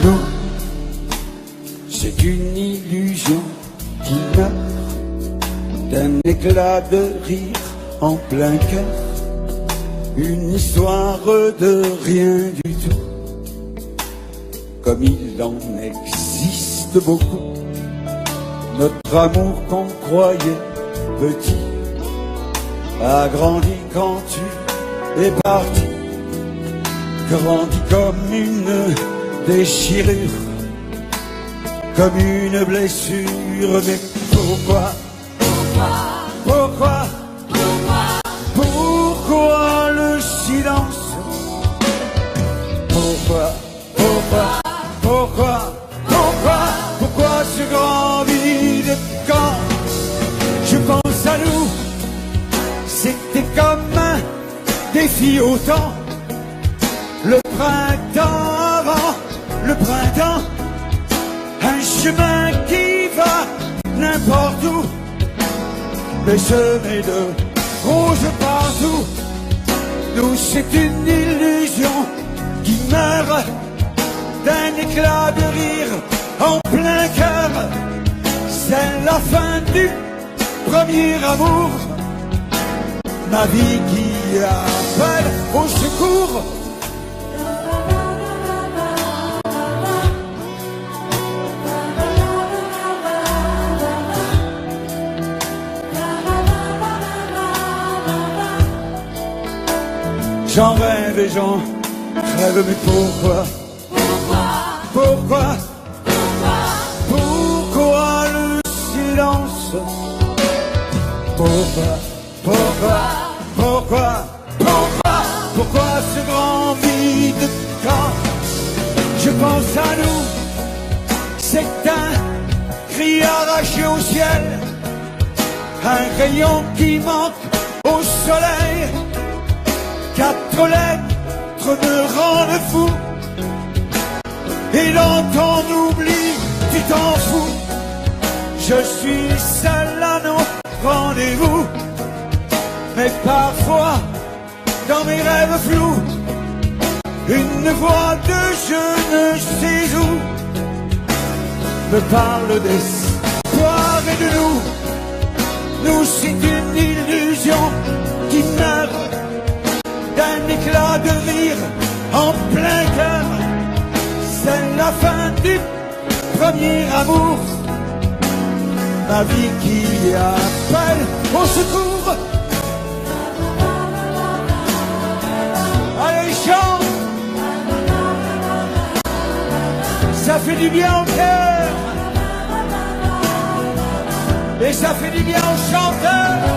nous, c'est une illusion qui meurt d'un éclat de rire en plein cœur. Une histoire de rien du tout, comme il en existe beaucoup. Notre amour qu'on croyait petit a grandi quand tu es parti, grandi comme une déchirure, comme une blessure. Mais pourquoi, pourquoi, pourquoi le silence? Pourquoi, pourquoi ce grand vide quand je pense à nous? C'était comme un défi au temps, le printemps avant le printemps, un chemin qui va n'importe où, mais semé de roses partout. Nous, c'est une illusion qui meurt d'un éclat de rire en plein cœur. C'est la fin du premier amour, ma vie qui appelle au secours. J'en rêve et j'en rêve, mais pourquoi? Pourquoi le silence? Pourquoi ce grand vide quand je pense à nous? C'est un cri arraché au ciel, un rayon qui manque au soleil. 4 lettres me rendent fou, et dans ton oubli, tu t'en fous. Je suis seul à nos rendez-vous, mais parfois, dans mes rêves flous, une voix de je ne sais où me parle d'espoir et de nous. Nous, c'est une illusion qui meurt d'un éclat de rire en plein cœur. C'est la fin du premier amour, ma vie qui appelle au secours. Allez, chante, ça fait du bien au cœur, et ça fait du bien aux chanteurs.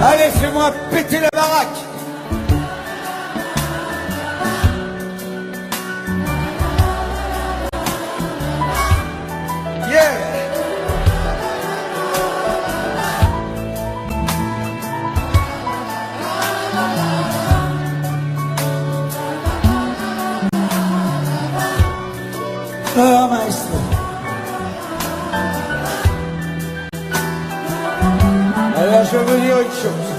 Allez, fais-moi péter la baraque. Yeah. Ah, maestro. Alors je vais vous dire une chose.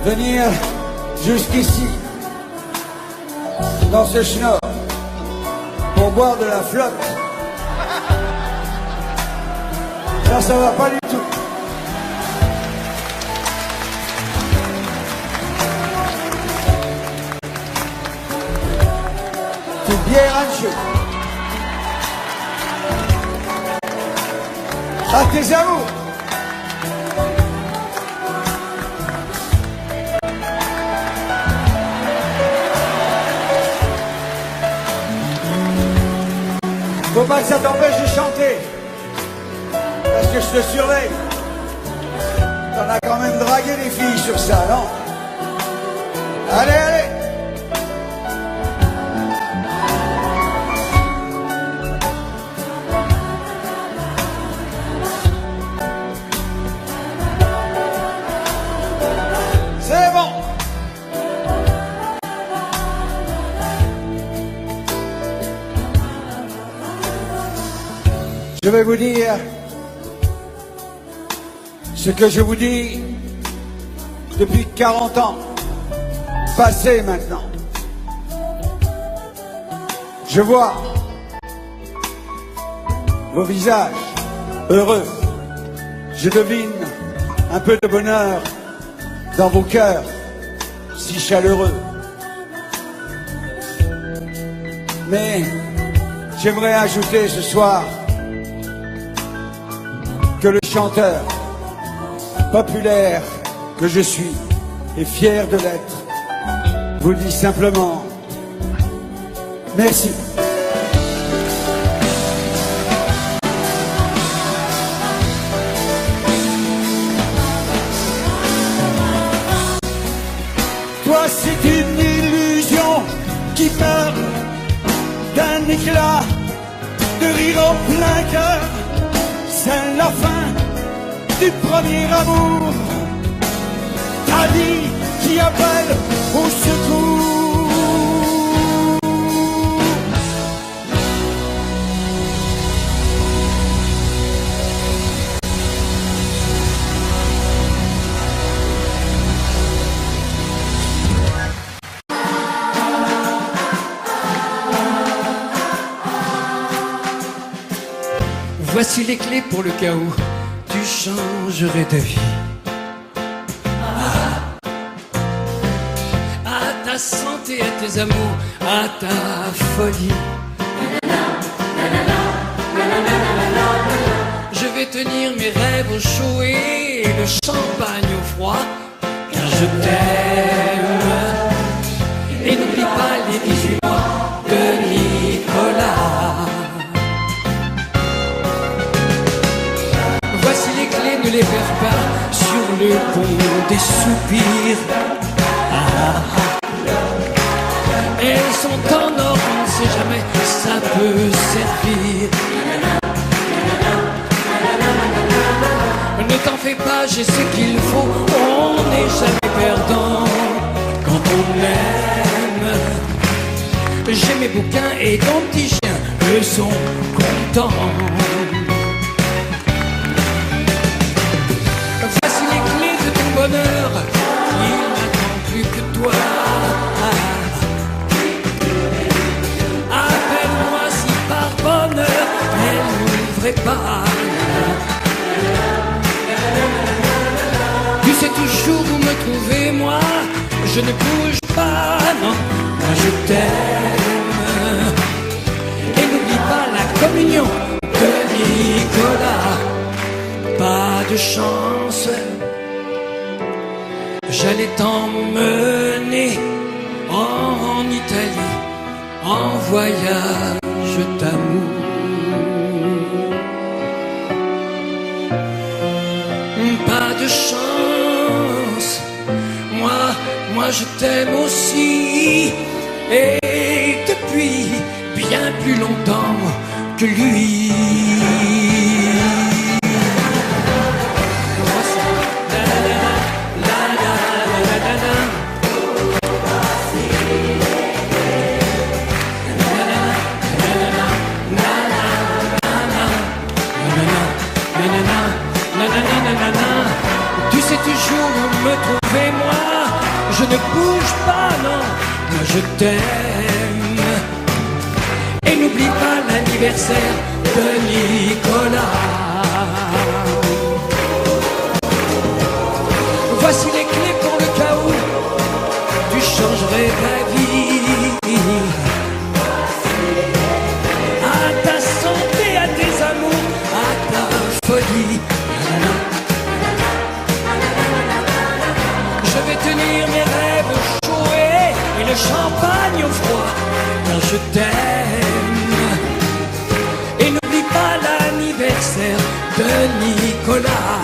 Venir jusqu'ici, dans ce schnorr, pour boire de la flotte, ça va pas du tout. C'est bien ranché. À tes amours. Faut pas que ça t'empêche de chanter, parce que je te surveille. t'en as quand même dragué les filles sur ça, non? Allez, allez! C'est bon! Je vais vous dire ce que je vous dis depuis 40 ans, passé maintenant. Je vois vos visages heureux. Je devine un peu de bonheur dans vos cœurs si chaleureux. Mais j'aimerais ajouter ce soir que le chanteur populaire que je suis et fier de l'être vous dit simplement merci. Toi c'est une illusion qui meurt d'un éclat de rire en plein cœur. C'est la fin du premier amour, ta vie qui appelle au secours. Voici les clés pour le cas où tu changerais ta vie. À ta santé, à tes amours, à ta folie. Je vais tenir mes rêves au chaud et le champagne au froid, car je t'aime. Et n'oublie pas les 18 mois de Nicolas. Voici les clés, ne les perds pas sur le pont des soupirs. Elles sont en or, on ne sait jamais, ça peut servir. Ne t'en fais pas, j'ai ce qu'il faut, on n'est jamais perdant quand on aime. J'ai mes bouquins et ton petit chien, eux sont contents. Voici les clés de ton bonheur, il n'attend plus que toi. Appelle-moi si par bonheur elle n'ouvrait pas. Tu sais toujours où me trouver, moi je ne bouge pas, non, moi je t'aime. Et n'oublie pas la communion de Nicolas. Pas de chance, j'allais t'emmener en Italie, en voyage d'amour. Pas de chance, moi je t'aime aussi, et depuis bien plus longtemps que lui. Tu sais toujours où me trouver, moi je ne bouge pas, non, moi je t'aime. Et n'oublie pas l'anniversaire de Nicolas. Voici les clés pour le cas où tu changerais ta vie. À ta santé, à tes amours, à ta folie. Je vais tenir mes rêves chauds et le champagne au froid, car je t'aime. Et n'oublie pas l'anniversaire de Nicolas.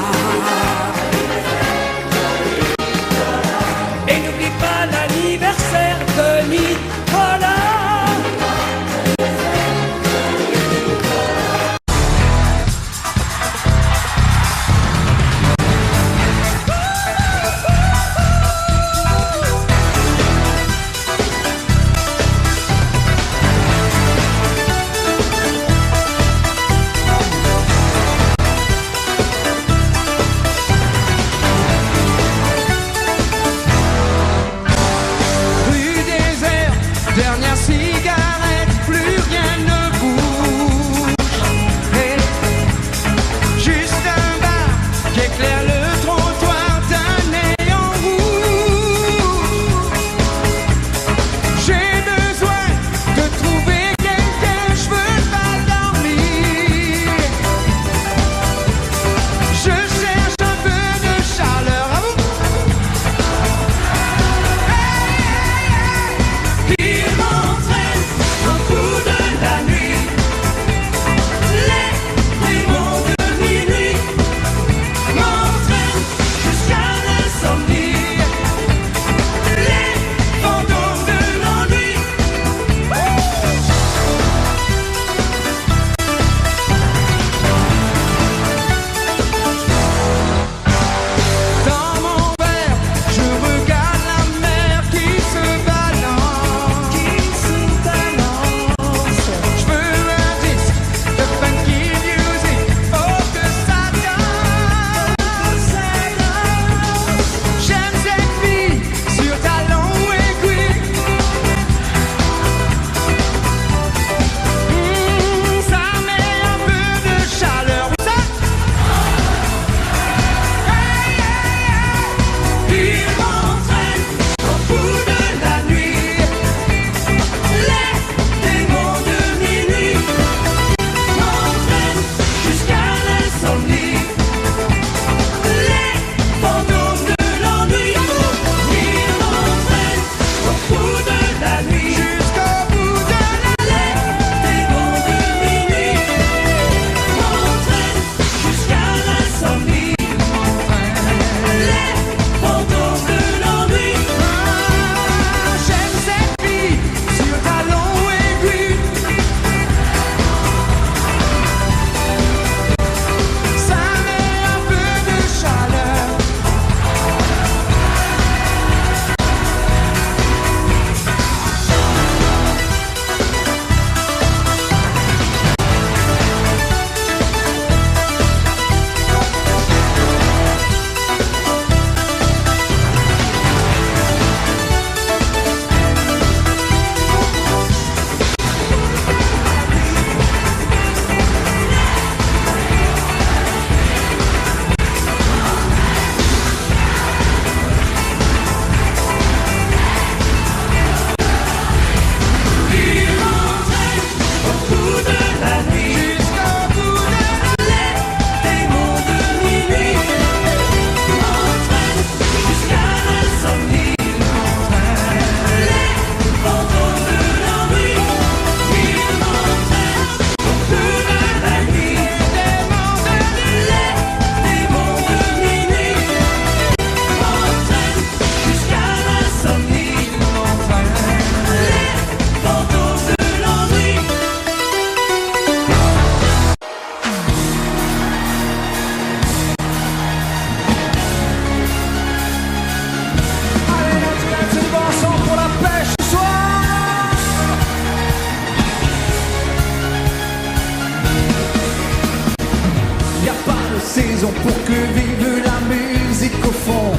saison pour que vive la musique au fond.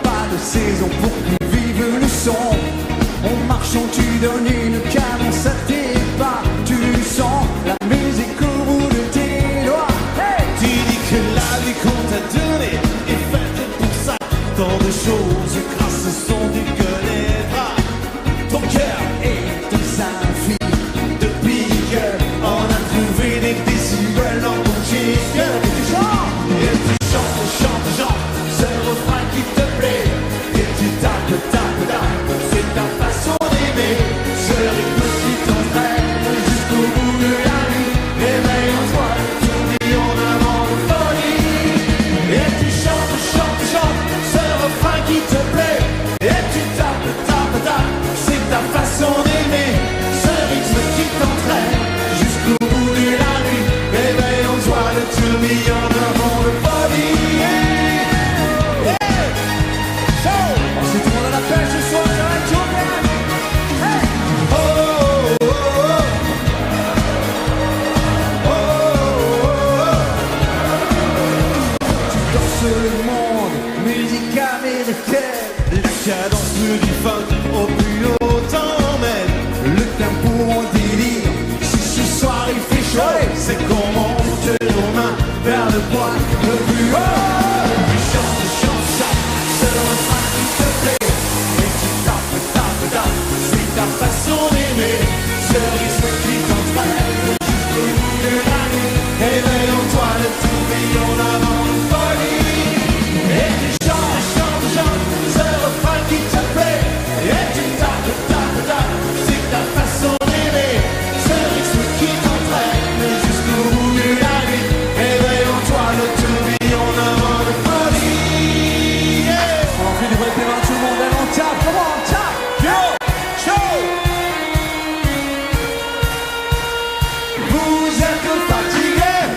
Pas de saison pour que vive le son. En marchant tu donnes une cadence à tes pas. Tu sens la musique au bout de tes doigts. Hey, Tu dis que la vie qu'on t'a donnée est faite pour ça. Tant de choses grâce au son du connaîtras. Ton cœur et tes infinis. depuis qu'on a trouvé des décibels dans ton chic. Et tu chantes. Et tu chantes, chantes, chantes ce refrain qui te plaît. Et tu tapes, tapes, tapes, c'est ta façon d'aimer. Ce rythme qui t'entraîne jusqu'au bout de la nuit. Réveille en toi le tourbillon d'un vent de folie. Et tu chantes, chantes, chantes ce refrain qui te plaît. Et tu tapes, tapes, tapes, c'est ta façon d'aimer. Ce rythme qui t'entraîne jusqu'au bout de la nuit. Réveille en toi le tourbillon d'un vent de folie. On s'est tout le monde à la pêche ce soir, ça va être chaud, man. Hey. Oh, oh, oh, oh, oh, Tu danses le monde, musique américaine. La cadence du funk au plus haut t'emmène. Le tempo en délire. Si ce soir il fait chaud, c'est qu'on monte nos mains vers le point le plus haut. Tu chantes, chantes, chantes, c'est le refrain qui te plaît. Et tu tapes, tapes, tapes, c'est ta façon d'aimer. Ce rythme qui t'entraîne jusqu'au bout de la nuit. Éveille en toi le tourbillon d'un vent de folie. Et tu chantes, chantes, chantes, c'est le refrain qui te plaît. Et tu tapes, tapes, tapes, c'est ta façon d'aimer. Ce rythme qui t'entraîne jusqu'au bout de la nuit. Éveille en toi le tourbillon d'un vent de folie. Yeah. On fait du vrai paiement tout le monde, allez, on tape, comment on tape. Yo, show. Vous êtes fatigués.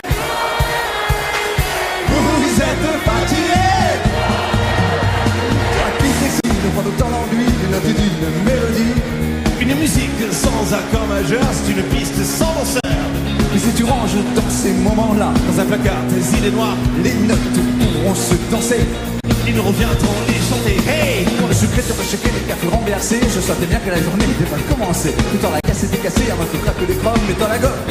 Vous êtes fatigués. La piste ici, ne prend autant l'ennui, les notes d'une mélodie. Une musique sans accord majeur, c'est une piste sans danseur. Mais si tu ranges dans ces moments-là, Dans un placard, tes idées noires, les notes pourront se danser. ils nous reviendront les chanter. Hey! Pour le secret de rechecker les cafés renversés, je sentais bien que la journée n'était pas commencée. Tout dans la casse était cassée, à ma tout craque des chromes, mais dans la gomme.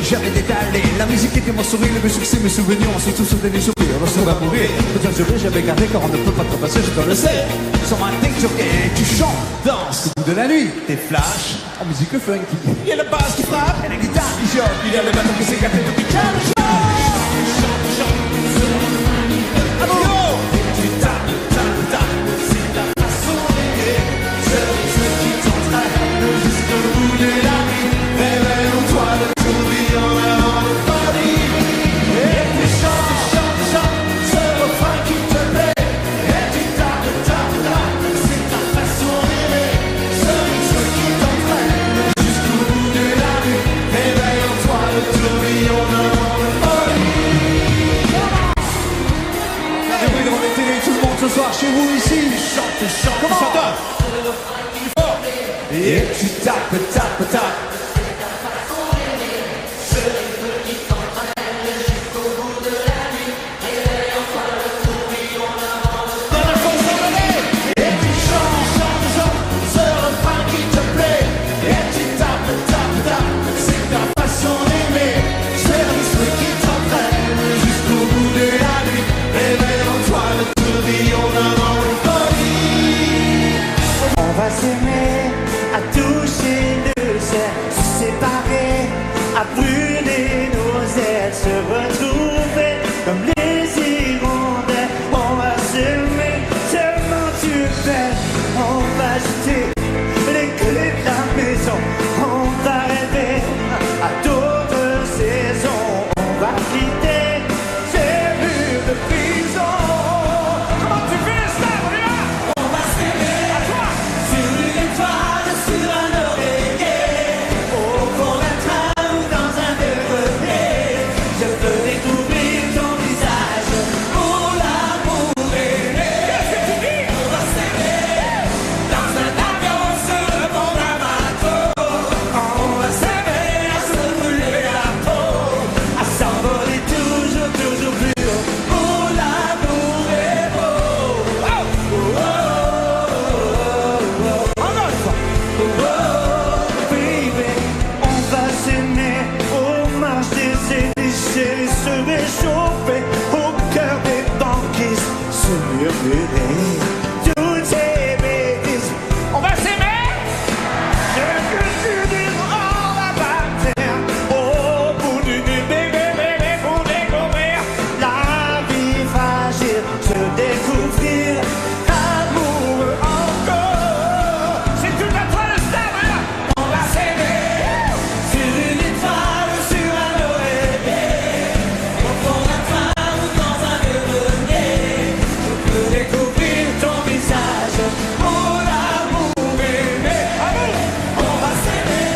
J'avais détalé, la musique était mon sourire, mes succès, mes souvenirs, on se tous sauté des sourires, on se va mourir. Tout un sourire, j'avais gardé car on ne peut pas trop passer, je te le sais. Sur ma tête, jockey, tu chantes, Danse, au bout de la nuit, tes flashs, en musique funky. il y a la basse qui frappe, Et la guitare qui choque, il y a le bateau qui s'est gâté depuis 15 jours. Yo! Tu tapes, tapes, tapes, c'est ta façon d'aimer. Ce rythme qui t'entraîne jusqu'au bout de la nuit. Réveille en toi le tourbillon d'un vent de folie. Et tu chantes, chantes, chantes, ce refrain qui te plaît. Et tu tapes, tapes, tapes, c'est ta façon d'aimer. Ce rythme qui t'entraîne jusqu'au bout de la nuit. Réveille en toi le tourbillon d'un vent de folie. Et oui, devant les télés, tout le monde ce soir chez vous ici. Chante, chante, Comment? chante. Fort. Et tu tapes, tapes, tapes. Dans la fosse abandonnée. Et tu chantes, chantes, chantes, ce refrain qui te plaît. Et tu tapes, tapes, tapes, c'est ta façon d'aimer. Ce rythme qui t'entraîne jusqu'au bout de la nuit. Réveille en toi le tourbillon d'un vent de folie. On va s'aimer à toucher le ciel. te découvrir amoureux encore. C'est tout à toi le savoir. On va s'aimer sur une étoile, sur un oreiller, au fond d'un train ou dans un grenier. Je peux découvrir ton visage. Oh l'amour aimé, amour. On va s'aimer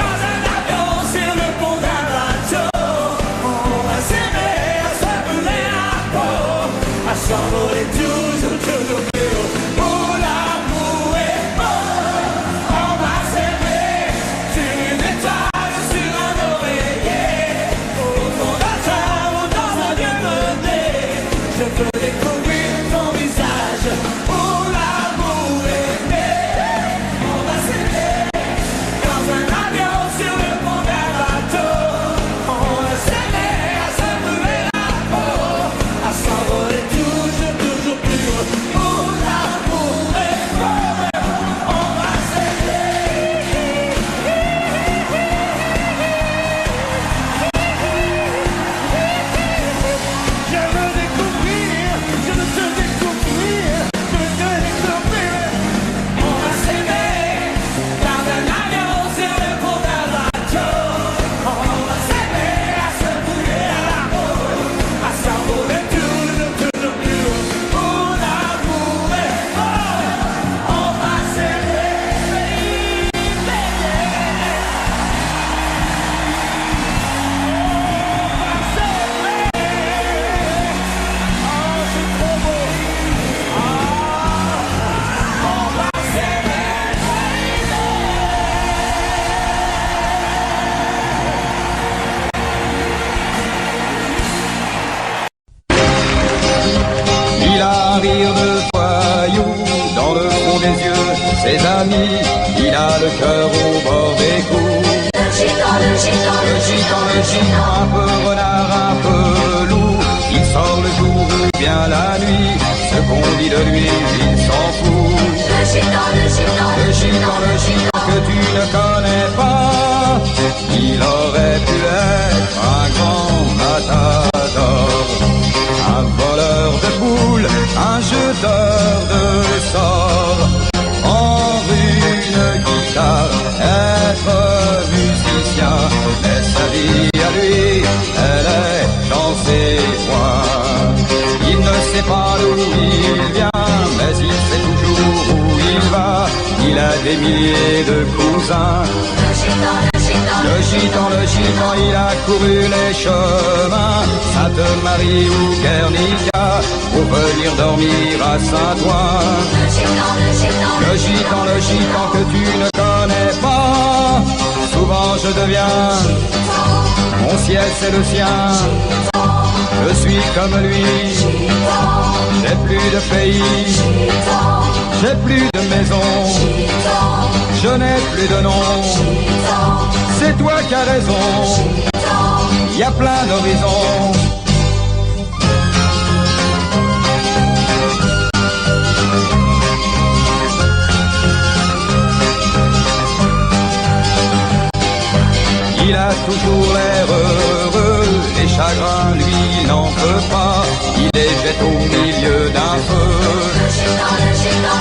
dans un avion, sur le pont d'un bateau. On va s'aimer à se brûler la peau, à s'envoler toujours, toujours plus haut. Oh l'amour est beau. On va s'aimer sur une étoile, sur un oreiller, au fond d'un train ou dans un grenier. Je veux découvrir ton visage. Oh l'amour aimé. On va s'aimer dans un avion, sur le pont d'un bateau. On va s'aimer à se brûler la peau, à s'envoler toujours, toujours plus haut. Oh l'amour est beau. On va s'aimer. Je veux découvrir, je veux te découvrir, je veux te découvrir. On va s'aimer dans un avion, sur le pont d'un bateau. On va s'aimer à se brûler la peau, à s'envoler toujours, toujours plus haut. Oh l'amour est beau. On va s'aimer, c'est trop beau. On va Il a un rire de voyou dans le fond des yeux, ses amis, il a le cœur au bord des coups. Le gitan, un peu renard, un peu loup, il sort le jour ou bien la nuit, ce qu'on dit de lui, il s'en fout. Le gitan que tu ne connais pas, il aurait pu être un grand matador, un voleur de boules, un jeteur de sorts, prendre une guitare, être musicien, mais sa vie à lui, elle est dans ses poings. Il ne sait pas d'où il vient, mais il sait toujours où il va, il a des milliers de cousins. Le gitan, il a couru les chemins, Sainte-Marie ou Guernica, pour venir dormir à Saint-Ouen. Le gitan que tu ne connais pas, souvent je deviens, mon ciel c'est le sien. Je suis comme lui, j'ai plus de pays, j'ai plus de maison, je n'ai plus de nom. C'est toi qui as raison, il y a plein d'horizons. Il a toujours l'air heureux, les chagrins lui il n'en peut pas, il les jette au milieu d'un feu.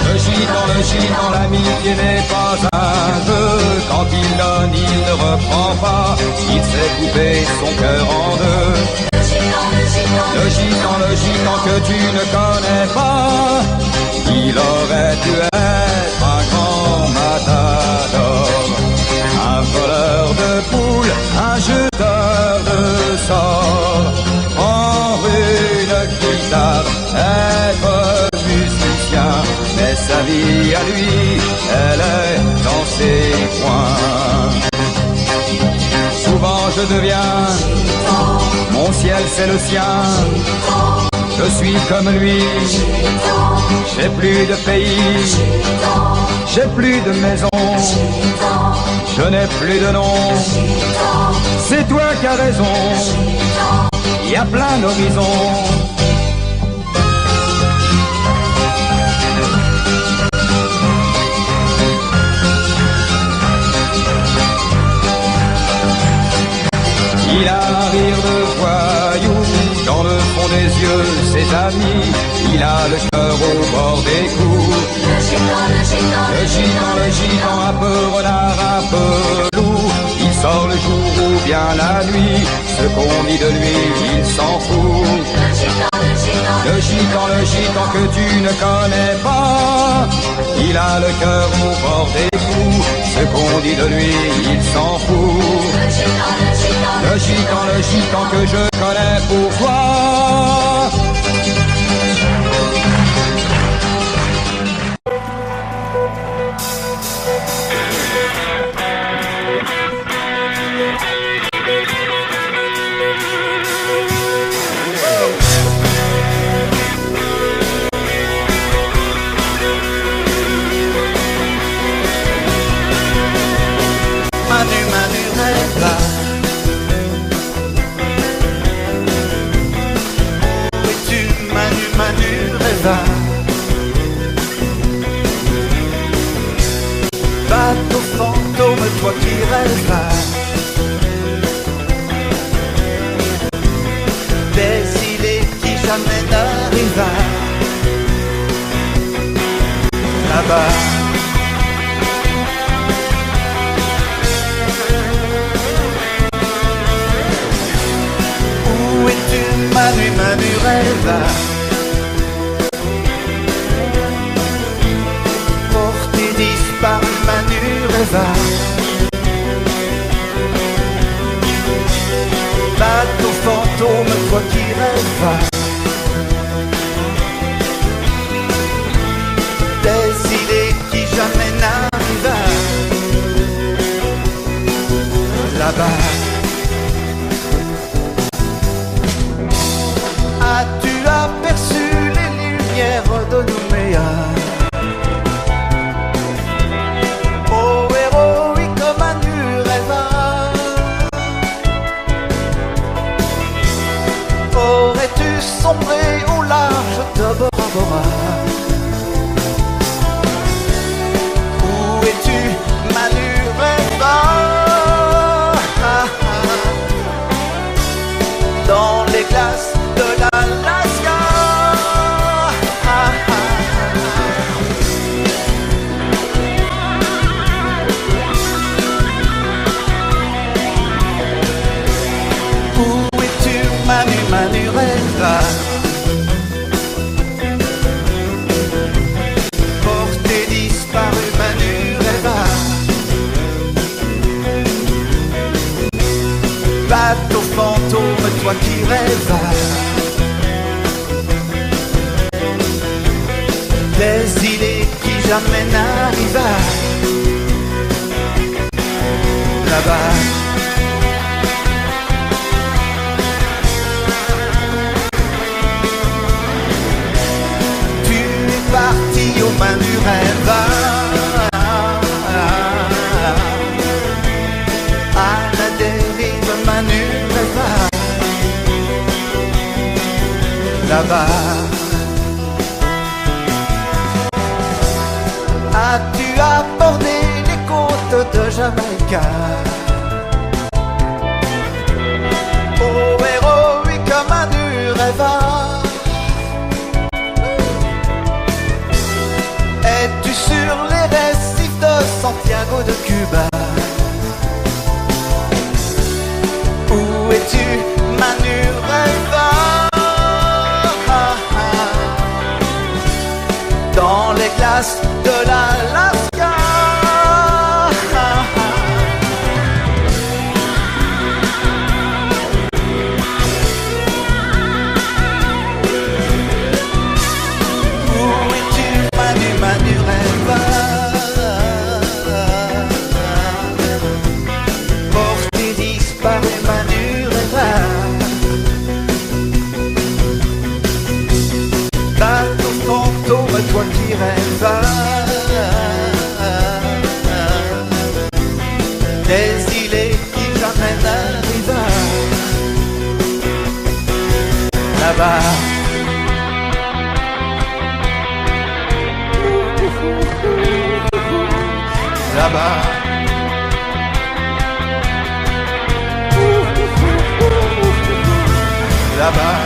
Le gitan, l'amitié n'est pas un jeu, quand il donne il ne reprend pas, il sait couper son cœur en deux. Le gitan que tu ne connais pas, il aurait dû être un grand matador, un voleur de poules, un jeteur de sorts, prendre une guitare, être musicien, mais sa vie à lui, elle est dans ses poings. Souvent je deviens, mon ciel c'est le sien, je suis comme lui, j'ai plus de pays, j'ai plus de maison, je n'ai plus de nom. C'est toi qui as raison, il y a plein d'horizons. Il a un rire de voyou dans le fond des yeux ses amis, il a le cœur au bord des coups. Le gitan, un peu renard, un peu loup, il sort le jour ou bien la nuit, ce qu'on dit de lui, il s'en fout. Le gitan que tu ne connais pas, il a le cœur au bord des coups, ce qu'on dit de lui, il s'en fout. Le gitan que je connais, pourquoi? Manu rêve là. Où es-tu, Manu rêve là. Bateau fantôme, toi qui rêves là. Des îles qui jamais n'arrivent là-bas. Où es-tu, Manu rêve? Porté disparu, Manu rêve. Bateau fantôme, toi qui rêves. Des idées qui jamais n'arrivent là-bas. As-tu aperçu les lumières de Nouméa? Oh héroïque comme Manu rêve. Aurais-tu sombré au large de Bora Bora? Où es-tu, Manu rêve? Dans les glaces de l'Alaska. Où es-tu, Manu rêve? Porté disparu, Manu rêve. Bateau fantôme, toi qui rêves. Des îles qui jamais n'arrivent là-bas. Tu es parti aux mains du rêve. À la dérive, Manu rêve. Là-bas. As-tu abordé les côtes de Jamaïque? Oh héroïque Manu rêve. Es-tu sur les récifs de Santiago de Cuba? Où es-tu, Manu rêve? Dans les glaces de l'Alaska. Où es-tu, Manu rêve? Porté disparu, Manu rêve. Bateau fantôme, toi qui rêves. Des îles qui jamais n'arrivent là-bas. Là-bas. Là-bas.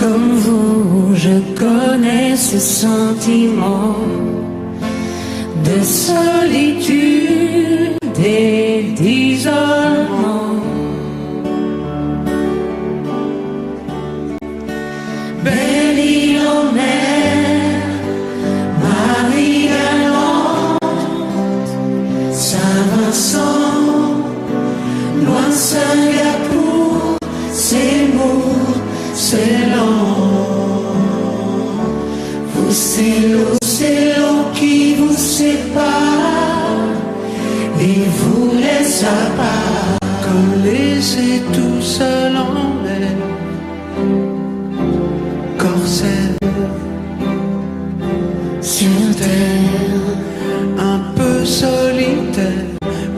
comme vous, je connais ce sentiment de solitude et d'isolement. Belle île en mer, Marie galante, Saint-Vincent, loin Singapour, c'est lourd, c'est lent. Vous, c'est l'eau qui vous sépare et vous laisse à part, comme laissé tout seul en mer. Corsaire sur terre, un peu solitaire,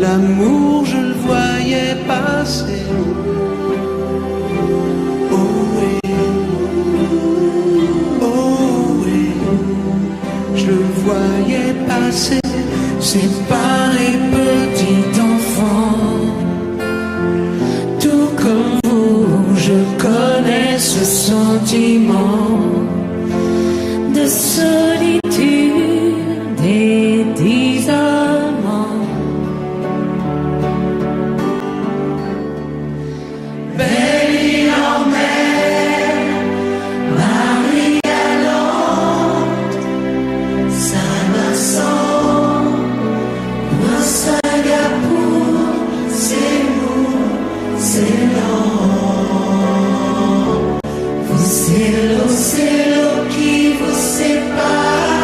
l'amour je le voyais passer. Oh oui, je le voyais passer, séparé petit enfant. Tout comme vous, je connais ce sentiment de solitude et d'isolement. Belle île en mer, Marie galante, Saint-Vincent, loin Singapour, c'est lourd, c'est lent. Vous, c'est l'eau qui vous sépare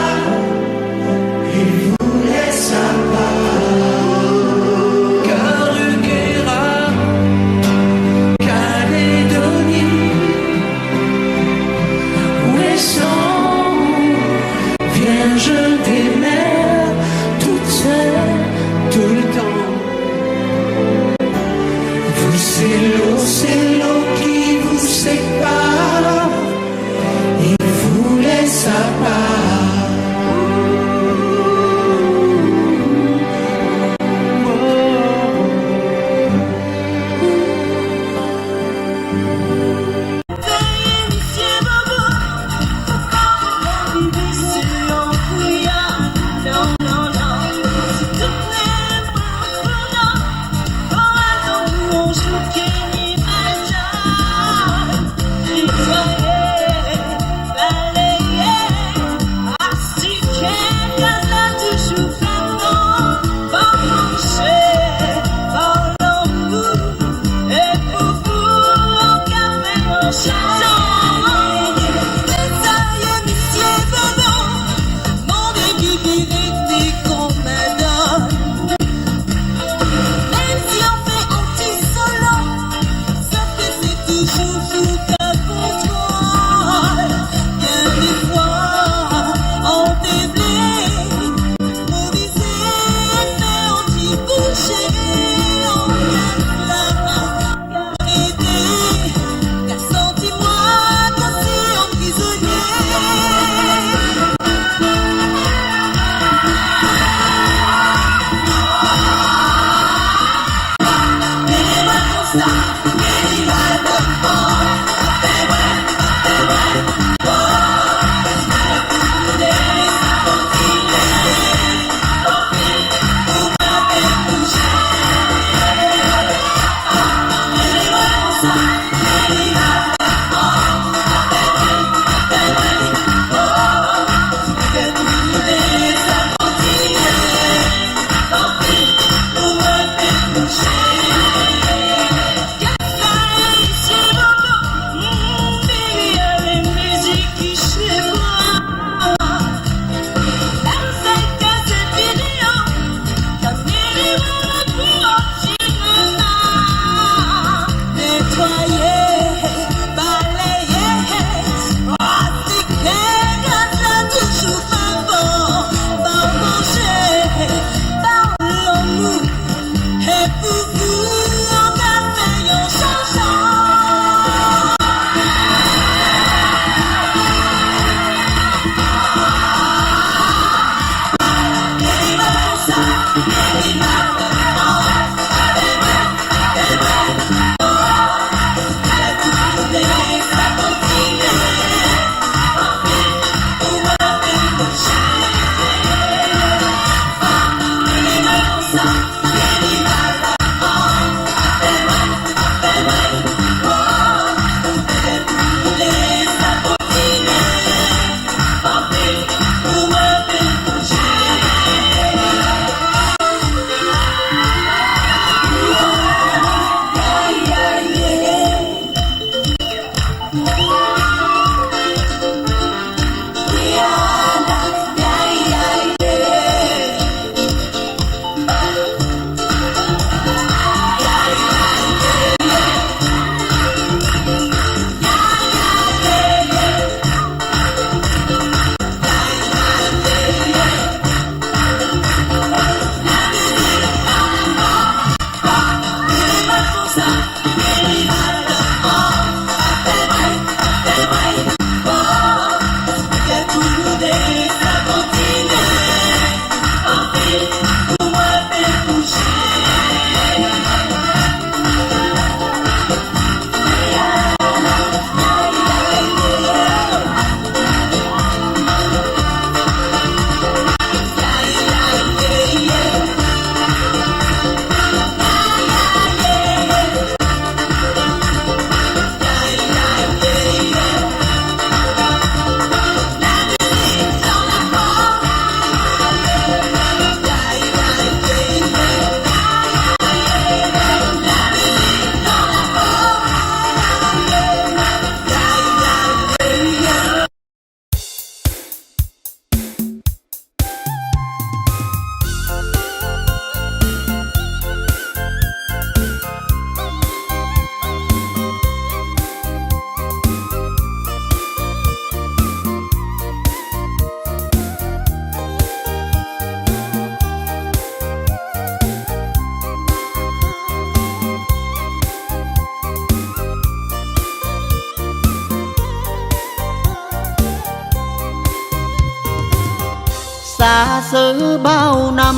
Xa xứ bao năm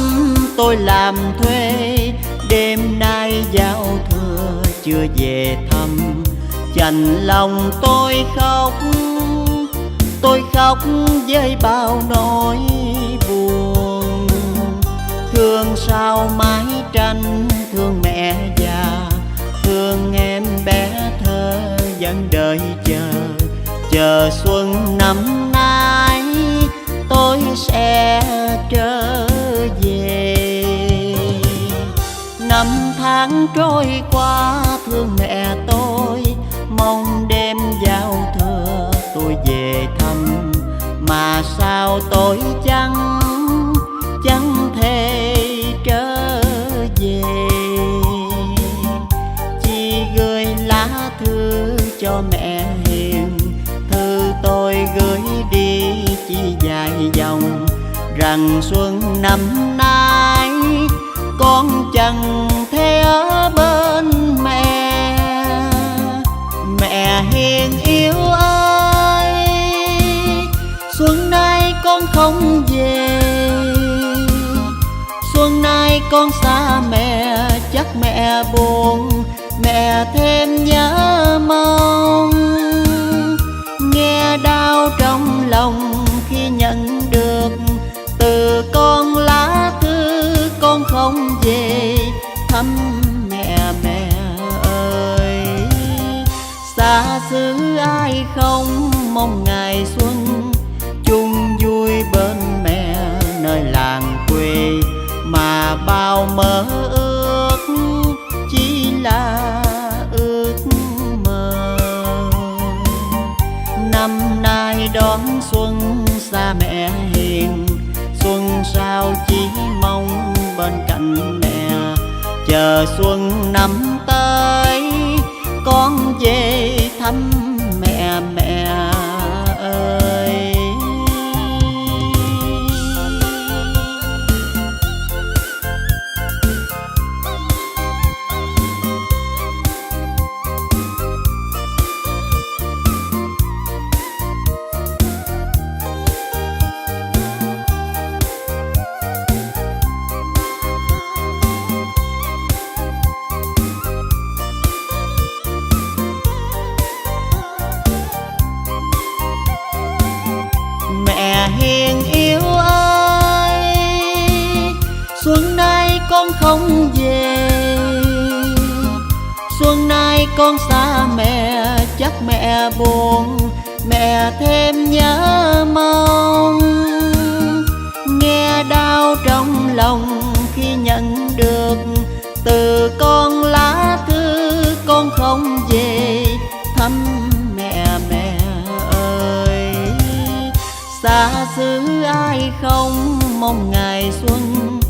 tôi làm thuê, đêm nay giao thừa chưa về thăm. Chạnh lòng tôi khóc với bao nỗi buồn. Thương sao mái tranh, thương mẹ già, thương em bé thơ vẫn đợi chờ xuân năm nay tôi sẽ trở về. Năm tháng trôi qua thương mẹ tôi, mong đêm giao thừa tôi về thăm. Mà sao tôi chẳng thể trở về. Chỉ gửi lá thư cho mẹ hiền, thư tôi gửi đi chỉ vài dòng, rằng xuân năm nay con chẳng thể ở bên mẹ. Mẹ hiền yêu ơi, xuân nay con không về. Xuân nay con xa mẹ, chắc mẹ buồn, mẹ thêm nhớ mong. Nghe đau trong lòng khi nhận được từ con lá thư con không về thăm mẹ. Mẹ ơi, xa xứ ai không mong ngày xuân chung vui bên mẹ nơi làng quê. Mà bao mơ ước chỉ là ước mơ. Năm nay đón xuân xa mẹ hiền, xuân sao chỉ mong bên cạnh mẹ. Chờ xuân năm tới con về thăm mẹ. Mẹ ơi, hiền yêu ơi, xuân nay con không về. Xuân nay con xa mẹ, chắc mẹ buồn, mẹ thêm nhớ mong. Nghe đau trong lòng khi nhận được từ con lá thư con không về thăm mẹ. xứ ai không mong ngày xuân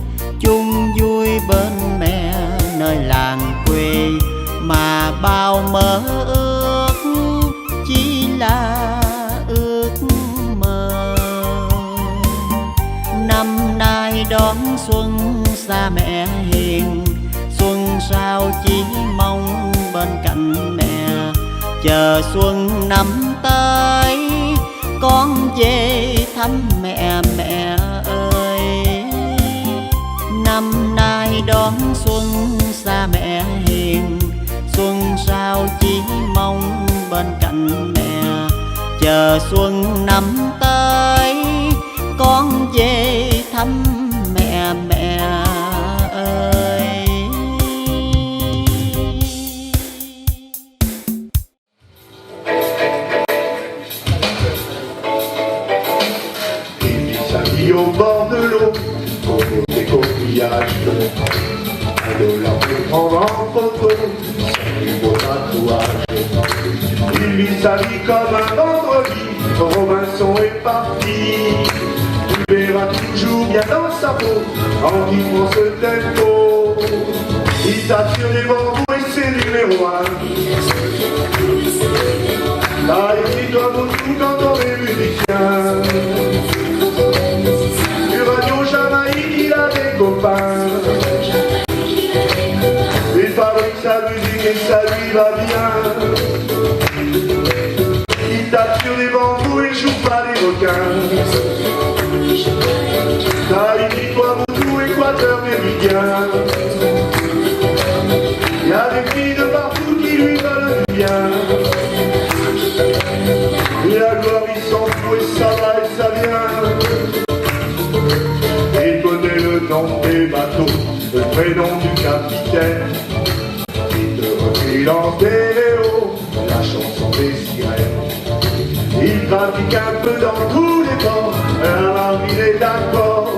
chung vui bên mẹ nơi làng quê, mà bao mơ ước chỉ là ước mơ. Năm nay đón xuân xa mẹ hiền, xuân sao chỉ mong bên cạnh mẹ. Chờ xuân năm tới con về thăm mẹ mẹ ơi. Năm nay đón xuân xa mẹ hiền, xuân sao chỉ mong bên cạnh mẹ. Chờ xuân năm tới con về thăm mẹ mẹ ơi. Au bord de l'eau, au bout des coquillages, $1 pour prendre en photo du beau tatouage. Il vit sa vie comme un vendredi, Robinson est parti. Tu verras toujours bien dans sa peau, en vivant ce tempo. Il t'attire les bambous et c'est numéro 1. Là, il dit comme tout quand on est musicien. Radio Jamaïque, il a des copains. Il fabrique sa musique et ça lui va bien. Il tape sur les bambous et joue pas les requins. Tahiti, toi, Moudou, Équateur, méridien. Il y a des filles de partout qui lui veulent du bien. Et la gloire, il s'en fout et ça va et ça vient. Il connaît le nom des bateaux, le prénom du capitaine. Il te refile en stéréo la chanson des sirènes. Il pratique un peu dans tous les ports, alors il est d'accord.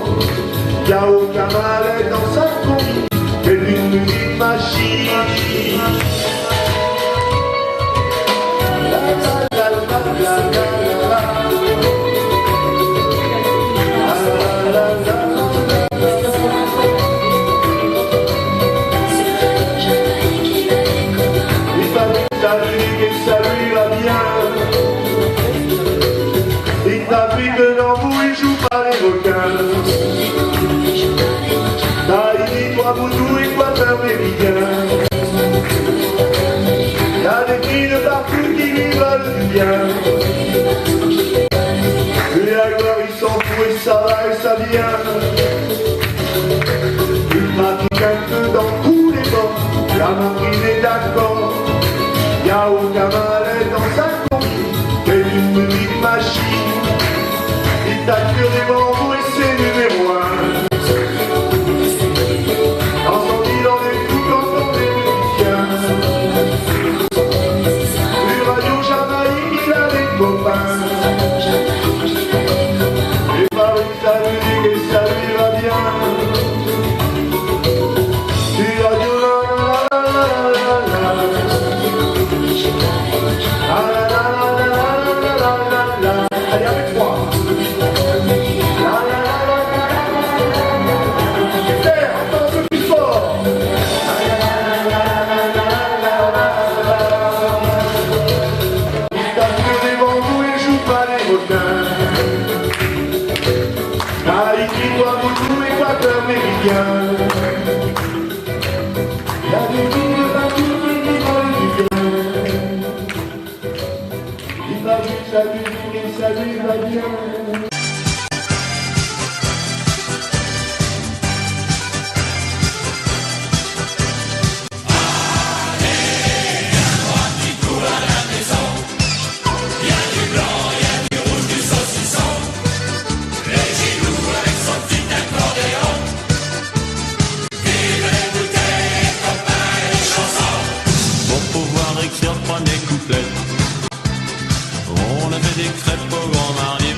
Y'a aucun malaise dans sa combi, mais d'une musique machine. Ça lui va bien. Il t'applique dans vous, il joue pas les requins. Tahiti, toi, Moudou, Équateur, méridien. Y'a des filles de partout qui lui veulent du bien. Et la gloire, il s'en fout et ça va et ça vient. Il pratique un peu dans tous les bords, la marine est d'accord. Y'a aucun malaise dans sa combi, mais une musique machine. Il t'attire des bambous et c'est numéro 1. Ensemble il en est tout quand on est musicien. Du Radio Jamaïque il a des copains. Il fabrique sa musique et ça lui va bien. Du Radio la la la la la la. Allez, avec 3. Super, un peu plus fort. Il tape des bambous et joue pas les requins. Tahiti, toi, Moudou, Équateur, méridien. Y'a des filles de partout qui veulent du bien. Il fabrique sa musique et ça lui va bien. Des crêpes au grand marnier.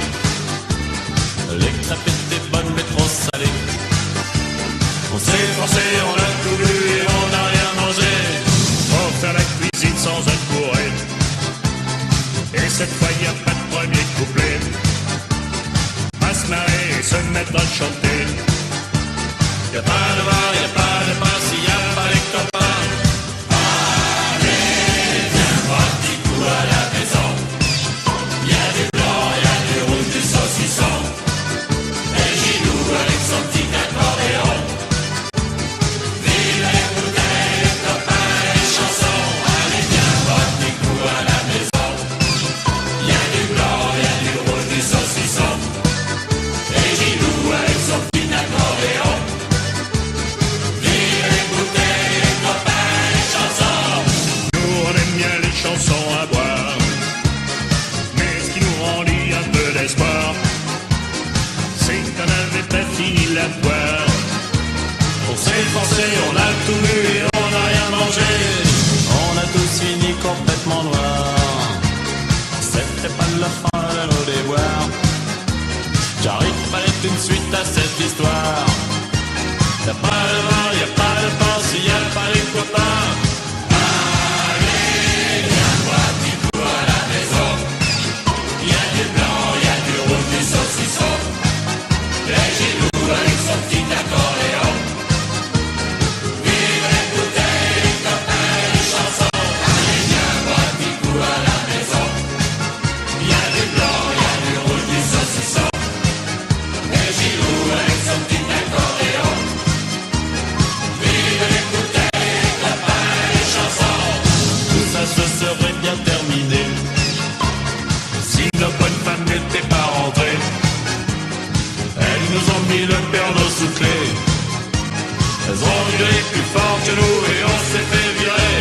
Les crêpes étaient bonnes mais trop salées. On s'est forcé, on a tout bu et on n'a rien mangé. Pour faire la cuisine sans un fourré. Et cette fois y a pas de premier couplet. se mettre à chanter. Y'a pas de bar, y'a pas de pain, s'il y a pas les copains. Allez, viens voir petit coup à la maison. Y'a du blanc, y'a du rouge, du saucisson. Et Gilou avec son petit accordéon. Vive les bouteilles, les copains, les chansons. Allez, viens voir petit coup à la maison. Y'a du blanc, y'a du rouge, du saucisson. Et Gilou avec son petit accordéon. Vive les bouteilles, les copains, les chansons. Nous on aime bien les chansons à boire. Mais ce qui nous rendit un peu d'espoir, c'est qu'on avait pas fini la boire. On s'est forcé, on a tout bu et on n'a rien mangé. On a tous fini complètement noirs. C'était pas la fin de nos déboires. J'arrive pas à être une suite à cette histoire. Y'a pas de vin, y'a pas de pain, s'il y a pas les copains. Allez, viens voir petit coup à la maison. Y'a du blanc, y'a du rouge, du saucisson. Et Gilou avec son petit accordéon. Vive les bouteilles, les copains, les chansons. Allez, viens voir petit coup à la maison. Y'a du blanc, y'a du rouge, du saucisson. Et Gilou avec son petit accordéon. Vive les bouteilles, les copains, les chansons. Tout ça se serait bien terminé si nos bonnes femmes n'étaient pas rentrées. Elles nous ont mis le perno sous clé. Elles ont gueulé plus fort que nous et on s'est fait virer.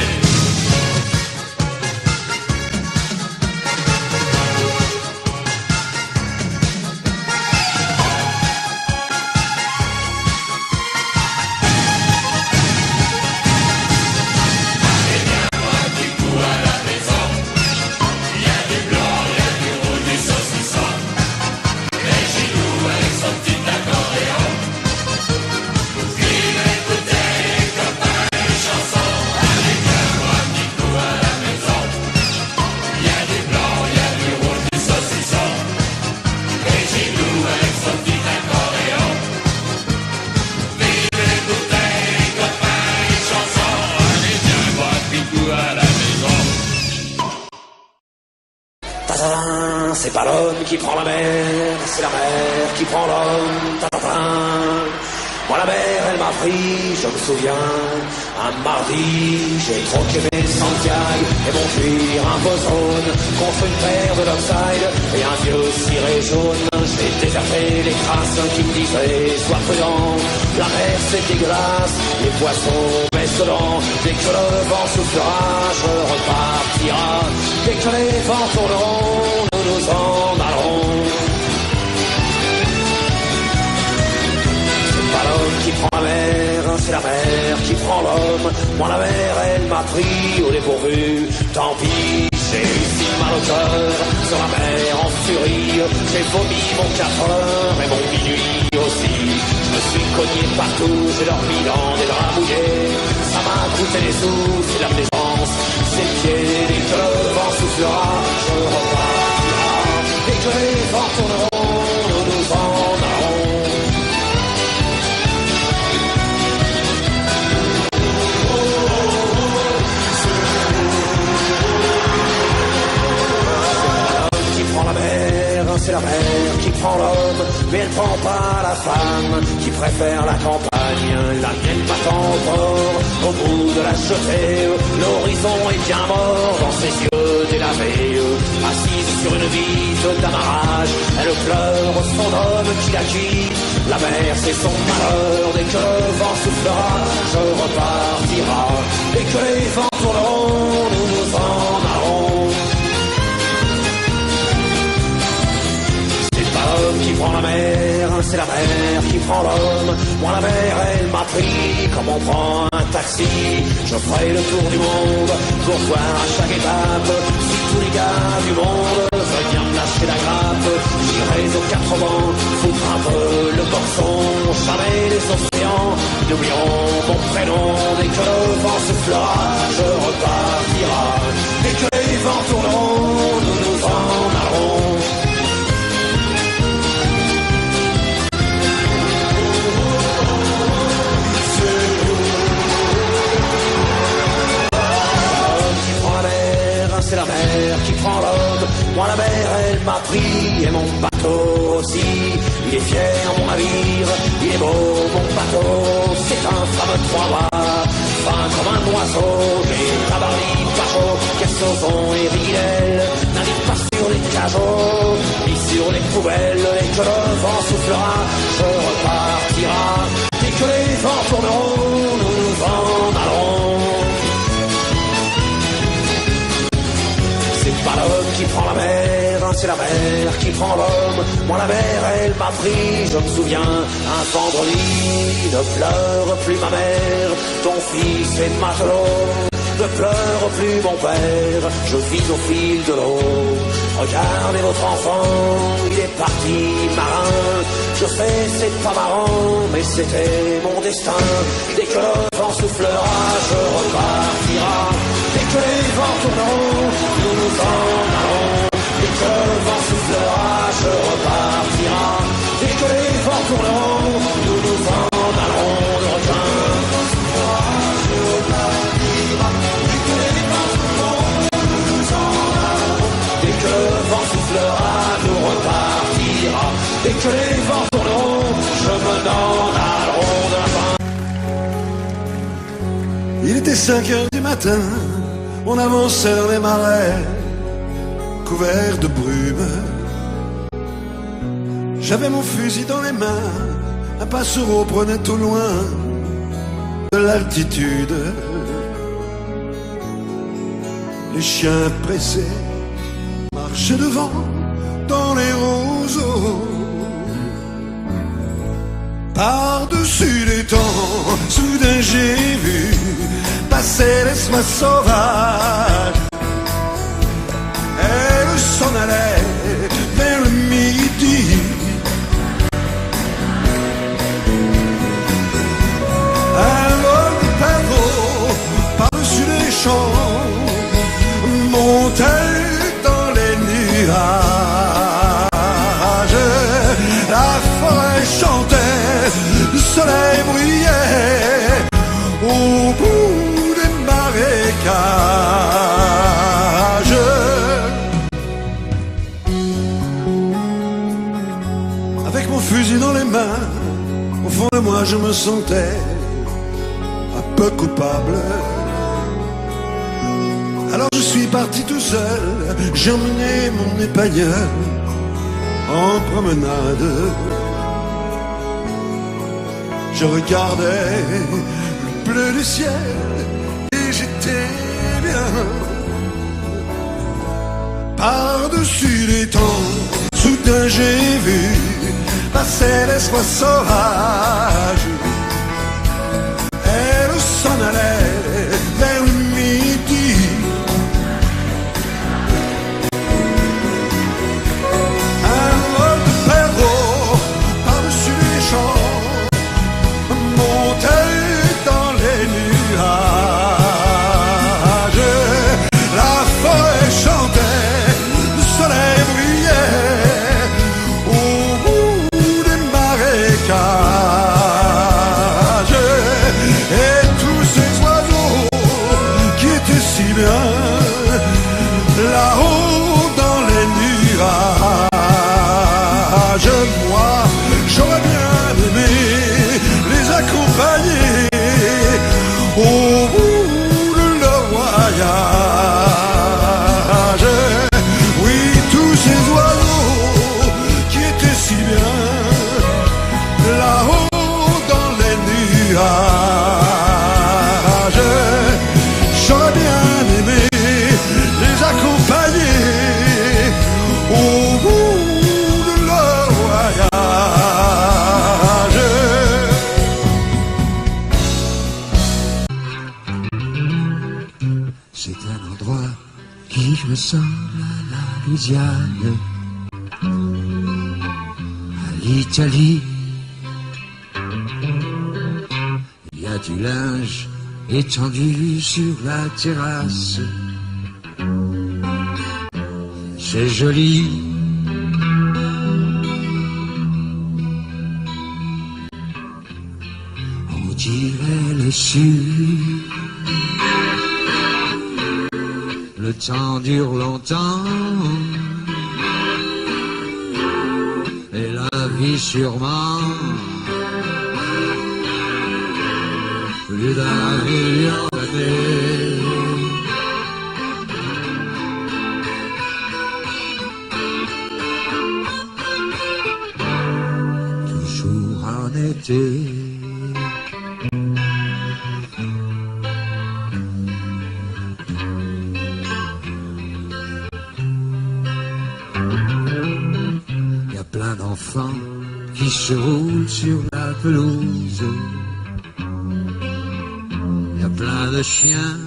C'est pas l'homme qui prend la mer, c'est la mer qui prend l'homme. Moi la mer elle m'a pris, je me souviens. Un mardi, j'ai troqué mes Santiago et mon cuir un peu jaune contre une paire de Lopside et un vieux ciré jaune. J'ai déserté les crasses qui me disaient sois prudent. La mer c'est dégueulasse, les poissons baissent dedans. Dès que le vent soufflera, je repartira. Dès que les vents tourneront, nous en allons. C'est pas l'homme qui prend la mer, c'est la mer qui prend l'homme. Moi la mer elle m'a pris au dépourvu. Tant pis, j'ai eu mal au cœur. Sur la mer en furie, j'ai vomi mon 4 heures et mon minuit aussi. Je me suis cogné partout, j'ai dormi dans des draps mouillés. Ça m'a coûté des sous, c'est la défense. C'est pieds, dès que le vent soufflera, je repartira. Dès que les vents tourneront, nous en allons. C'est la mer qui prend l'homme, mais elle prend pas la femme qui préfère la campagne. La mienne battant au port, au bout de la jetée, l'horizon est bien mort dans ses yeux délavés. Assise sur une vitre d'amarrage, elle pleure son homme qui la quitte. La mer c'est son malheur, dès que le vent soufflera, je repartira. Dès que les vents tourneront, nous en allons. Qui prend la mer, c'est la mer qui prend l'homme. Moi la mer elle m'a pris comme on prend un taxi. Je ferai le tour du monde pour voir à chaque étape si tous les gars du monde veulent bien me lâcher la grappe. J'irai aux 4 vents, foutre un peu le boxon. Jamais les océans n'oublieront mon prénom. Dès que le vent soufflera, je repartira. Dès que les vents tourneront, nous nous en allons. elle m'a pris et mon bateau aussi. Il est fier mon navire, il est beau mon bateau. C'est un fameux trois-mâts, fin comme un oiseau. Les tabarlis pas chauds, Kersozon et Rigel naviguent pas sur les cajots, ni sur les poubelles. Et que le vent soufflera, je repartira. Dès que les vents tourneront, nous nous en allons. C'est pas l'homme qui prend la mer, c'est la mer qui prend l'homme. Moi la mer elle m'a pris, je me souviens, un vendredi. Ne pleure plus ma mère, ton fils est matelot. Ne pleure plus mon père, je vis au fil de l'eau. Regardez votre enfant, il est parti marin. Je sais c'est pas marrant, mais c'était mon destin. Dès que le vent soufflera, je repartira. Dès que les vents tourneront, nous nous en allons. Dès que le vent soufflera, je repartira. Dès que les vents tourneront, nous nous en allons. Le requin soufflera, je repartira. Dès que les vents tourneront, nous nous en allons. Dès que le vent soufflera, nous repartira. Dès que les vents tourneront, je me n'en allons de la fin. Il était 5 heures du matin, on avançait dans les marais, couverts de brume. J'avais mon fusil dans les mains, un passereau prenait au loin de l'altitude. Les chiens pressés marchaient devant dans les roseaux. Par-dessus les temps, soudain j'ai vu passer l'espoir sauvage. Elle s'en allait vers le midi. Un vol de pavot par-dessus les champs montait dans les nuages. La forêt chantait, le soleil brillait au bout des marécages. Avec mon fusil dans les mains, au fond de moi je me sentais un peu coupable. Alors je suis parti tout seul, j'ai emmené mon épagneul en promenade. Je regardais le bleu du ciel et j'étais bien. Par-dessus les temps, soudain j'ai vu passer l'espoir sauvage. Elle s'en allait vers le midi. Un vol de perdreaux par-dessus les champs montait dans les nuages. La forêt chantait, le soleil brillait au bout des marécages. Et tous ces oiseaux qui étaient si bien là-haut dans les nuages. Moi, j'aurais bien aimé les accompagner au bout de leur voyage. Oui, tous ces oiseaux qui étaient si bien là-haut dans les nuages. J'aurais bien aimé les accompagner au bout de leur voyage. C'est un endroit qui ressemble à la Louisiane, à l'Italie. Il y a du linge étendu sur la terrasse. C'est joli. On dirait le sud. Le temps dure longtemps. vie sûrement. Plus d'un million d'années. Toujours en été. Y a plein d'enfants qui se roulent sur la pelouse. Y a plein de chiens.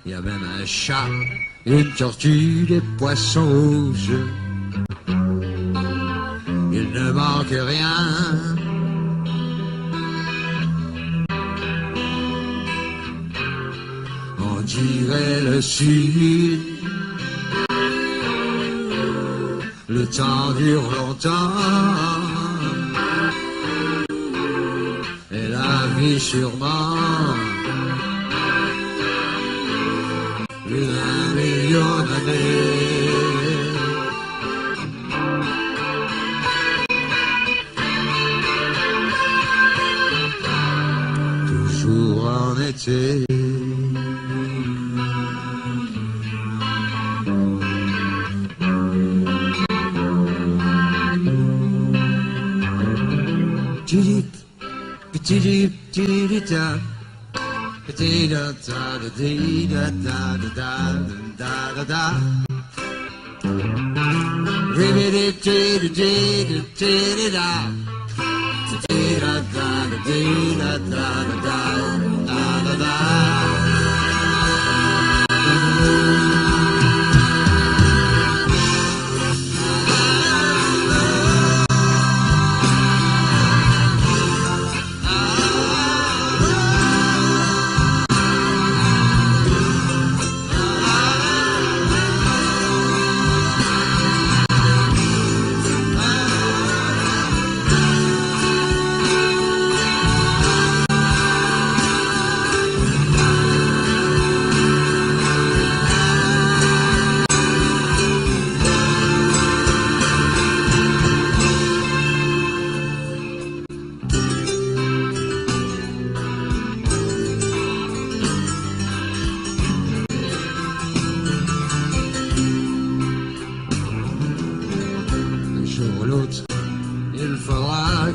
Y a même un chat, une tortue, des poissons rouges. Il ne manque rien. On dirait le sud. Le temps dure longtemps. Et la vie sûrement. Plus d'un million d'années. Toujours en été.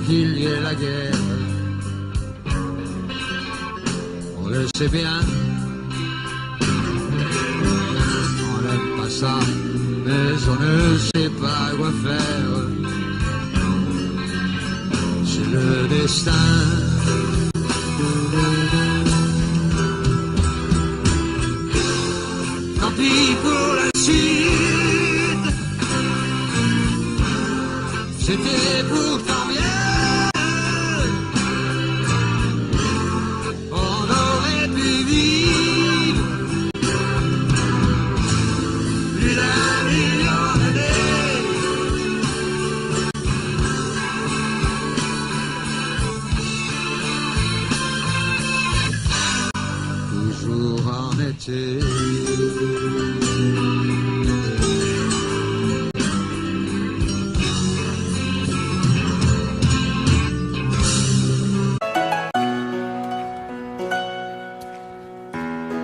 Qu'il y ait la guerre, on le sait bien, on n'aime pas ça, mais on ne sait pas quoi faire, c'est le destin. Tant pis pour la Chine, c'était pourtant bien.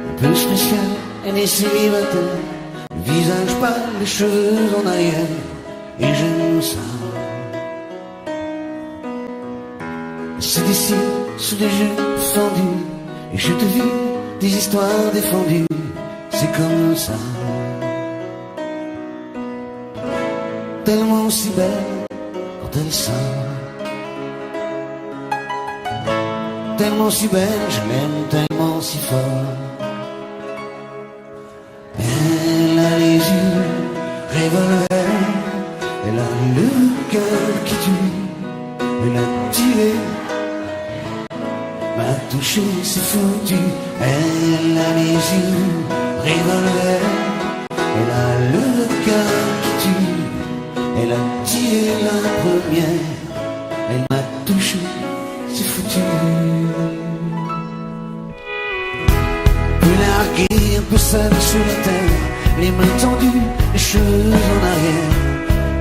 Un peu spécial, elle est célibataire, le visage pâle, les cheveux en arrière, et j'aime ça. C'est d'ici, sous des jupes fendues, et je te vis des histoires défendues, c'est comme ça. Tellement si belle quand elle sort, tellement si belle, je l'aime tellement si fort. Elle a les yeux revolver, elle a le cœur qui tue, elle a tiré, m'a touché, c'est foutu. Elle a les yeux revolver, elle a le cœur qui tue, elle a tiré la première, elle m'a touché, c'est foutu. Peu larguée, un peu seule sur la terre, les mains tendues, les cheveux en arrière,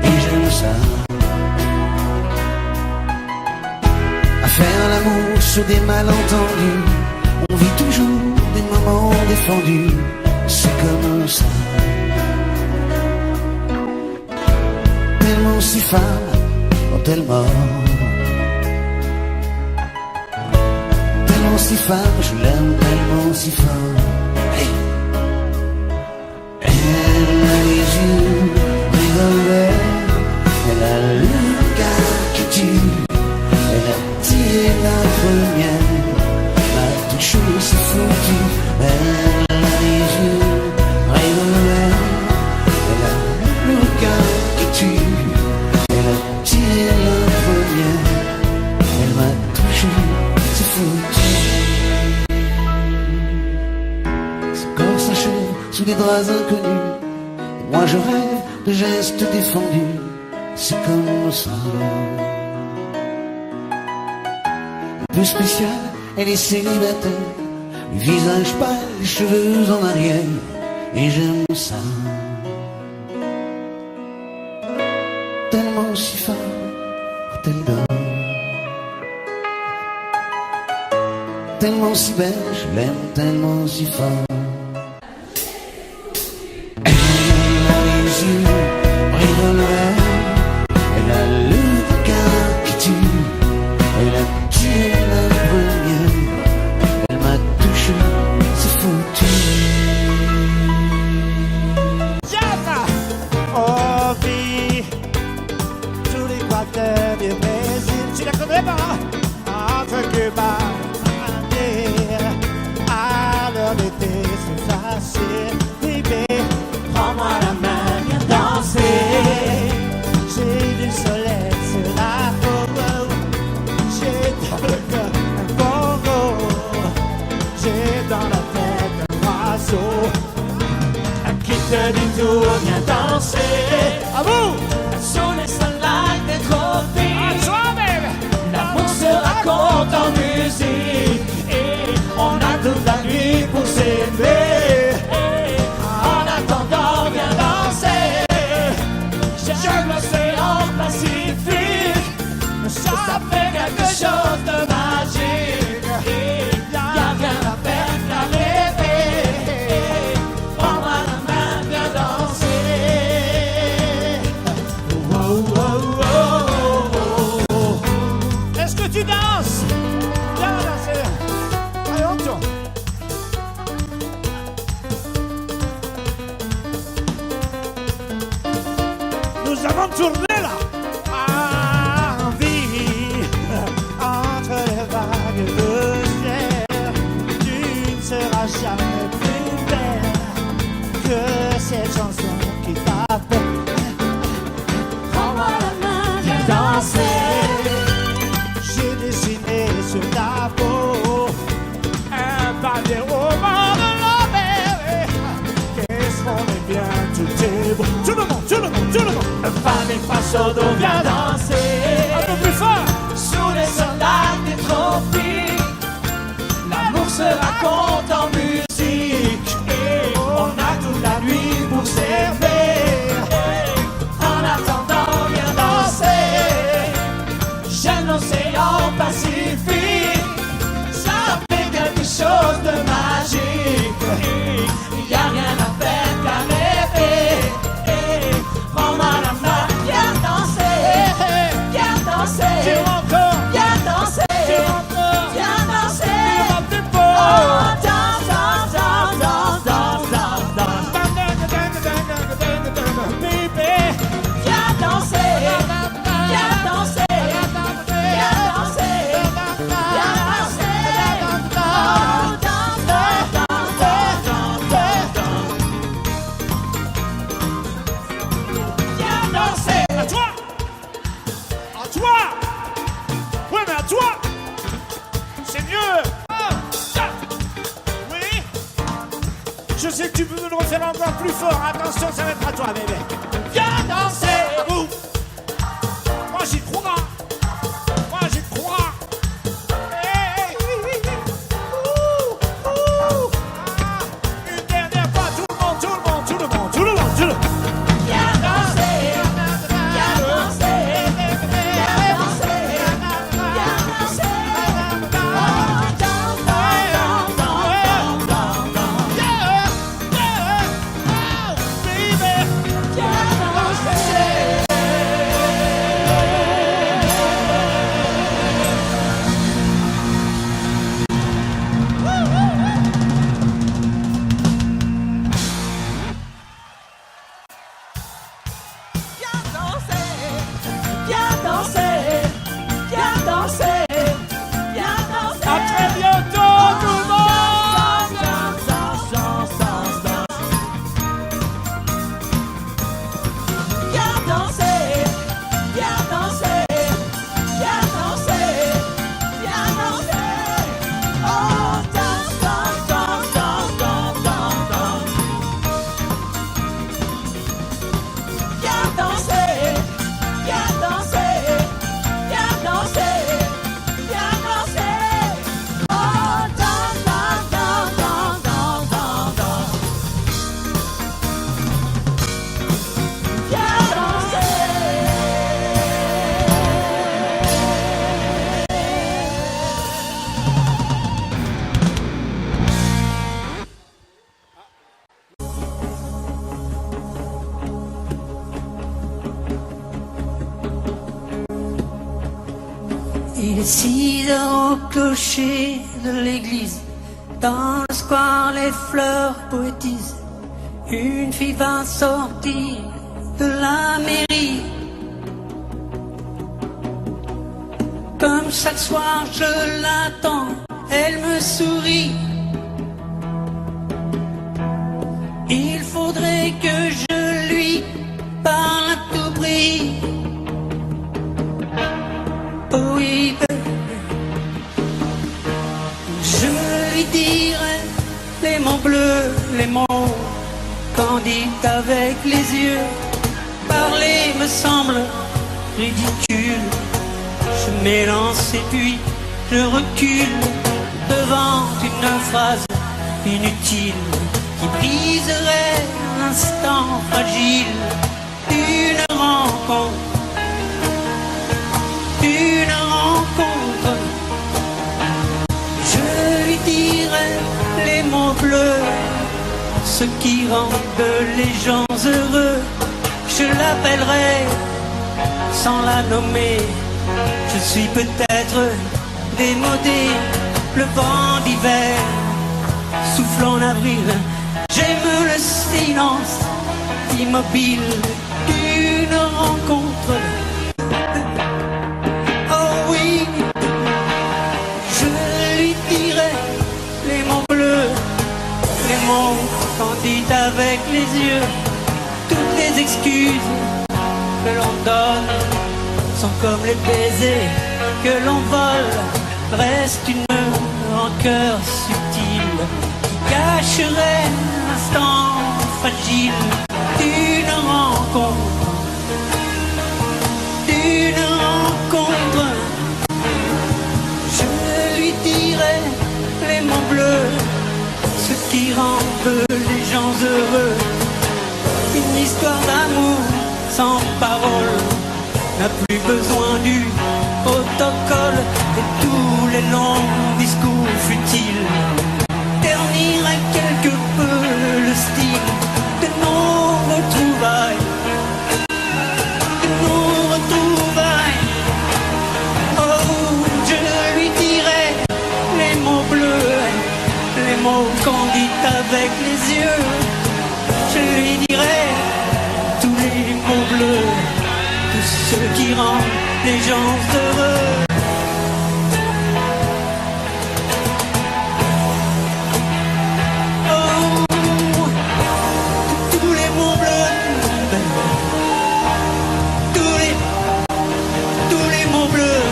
et j'aime sur des malentendus. On vit toujours des moments défendus. C'est comme ça. Tellement si femme quand elle mord. Tellement si femme, je l'aime tellement si fort. Hey. Elle a les yeux revolver. Elle a le regard qui tue. Elle a tiré la première. M'a touché, c'est foutu. Elle a les yeux revolver. Elle a le regard qui tue. Elle a tiré la première. Elle m'a touché, c'est foutu. Son corps s'achève sous des draps inconnus. Et moi je rêve de gestes défendus. C'est comme ça. Un peu spécial, elle est célibataire. Le visage pâle, les cheveux en arrière. Et j'aime ça. Tellement si fort quand elle dort. Tellement si belle, je l'aime tellement si fort. Elle a les yeux revolver. Elle a le regard qui tue. Elle a tiré la première. Elle m'a touché, c'est foutu. Oh vie, tous les quartiers du Brésil. Tu la connais pas? Entre Cuba et à l'heure d'été, c'est facile. Bébé, prends-moi la main, viens danser. J'ai du soleil sur la peau. J'ai dans le cœur un bongo. J'ai dans la tête un oiseau. Qui te dit tout, viens danser. À vous! Sous les sunlight des tropiques. À toi, baby! L'amour se raconte en musique. Et on a toute la nuit pour s'aimer. En attendant, viens danser. J'aime l'océan Pacifique. Ça fait quelque chose de magique. Y'a rien à faire qu'à rêver. Prends-moi la main, viens danser. Oh, oh, oh, oh. Est-ce que tu danses? Viens danser. Allez, on tourne. Nous avons tourné là. Envie entre les vagues de ciel. Tu ne seras jamais plus belle que cette chanson qui t'appelle. Prends-moi la main, viens danser. J'ai dessiné sur ta peau un pavé au bord de la mer. Qu'est-ce qu'on est bien, tout est beau. Tout le monde, tout le monde, tout le monde. Femme face au dos, viens danser. Un peu plus fort. Sous les soldats des tropiques. L'amour se raconte en musique. Et on a toute la nuit pour servir. En attendant, viens danser. J'aime l'océan Pacifique. Ça fait quelque chose de magique. Y'a rien à faire qu'à rêver. Prends-moi la main, viens danser. Viens danser. Viens danser. Viens danser. Oh, danse, danse, danse, danse, danse, danse. Baby, viens danser. Viens danser. Viens danser. Viens danser. Oh, danse, danse, danse, danse, danse. Viens danser. À toi. À toi. Ouais, mais à toi. C'est mieux. Oui. Je sais que tu peux me le refaire encore plus fort. Attention, ça va être à toi, bébé. Viens danser. À vous. Moi, j'y crois. Moi, j'y crois. Hey. Ouh. Ouh. Ah. Une dernière fois, tout le monde, tout le monde, tout le monde, tout le monde, tout le monde. Viens danser. Viens danser. Viens danser. Viens danser. Il est 6 heures au clocher de l'église. Dans le square, les fleurs poétisent. Une fille va sortir de la mairie. Comme chaque soir, je l'attends, elle me sourit. Il faudrait que je lui parle à tout prix. Oh oui, je lui dirai les mots bleus, les mots candides avec les yeux. Parler me semble ridicule. Je m'élance et puis je recule devant une phrase inutile qui briserait l'instant fragile d'une rencontre. Une rencontre, je lui dirai les mots bleus, ce qui rendent les gens heureux. Je l'appellerai sans la nommer. Je suis peut-être démodé, le vent d'hiver souffle en avril. J'aime le silence immobile d'une rencontre. Candides avec les yeux, toutes les excuses que l'on donne sont comme les baisers que l'on vole. Reste une rancœur subtile qui cacherait l'instant fragile d'une rencontre. D'une rencontre, je lui dirai les mots bleus, ce qui rendent les gens heureux. Une histoire d'amour sans parole n'a plus besoin du protocole et tous les longs discours futiles terniraient quelque peu le style de nos retrouvailles. De nos retrouvailles. Oh, je lui dirai les mots bleus, les mots candides avec les yeux. Je lui dirai tous les mots bleus, tous ceux qui rendent les gens heureux. Oh, tous les mots bleus, tous les mots bleus.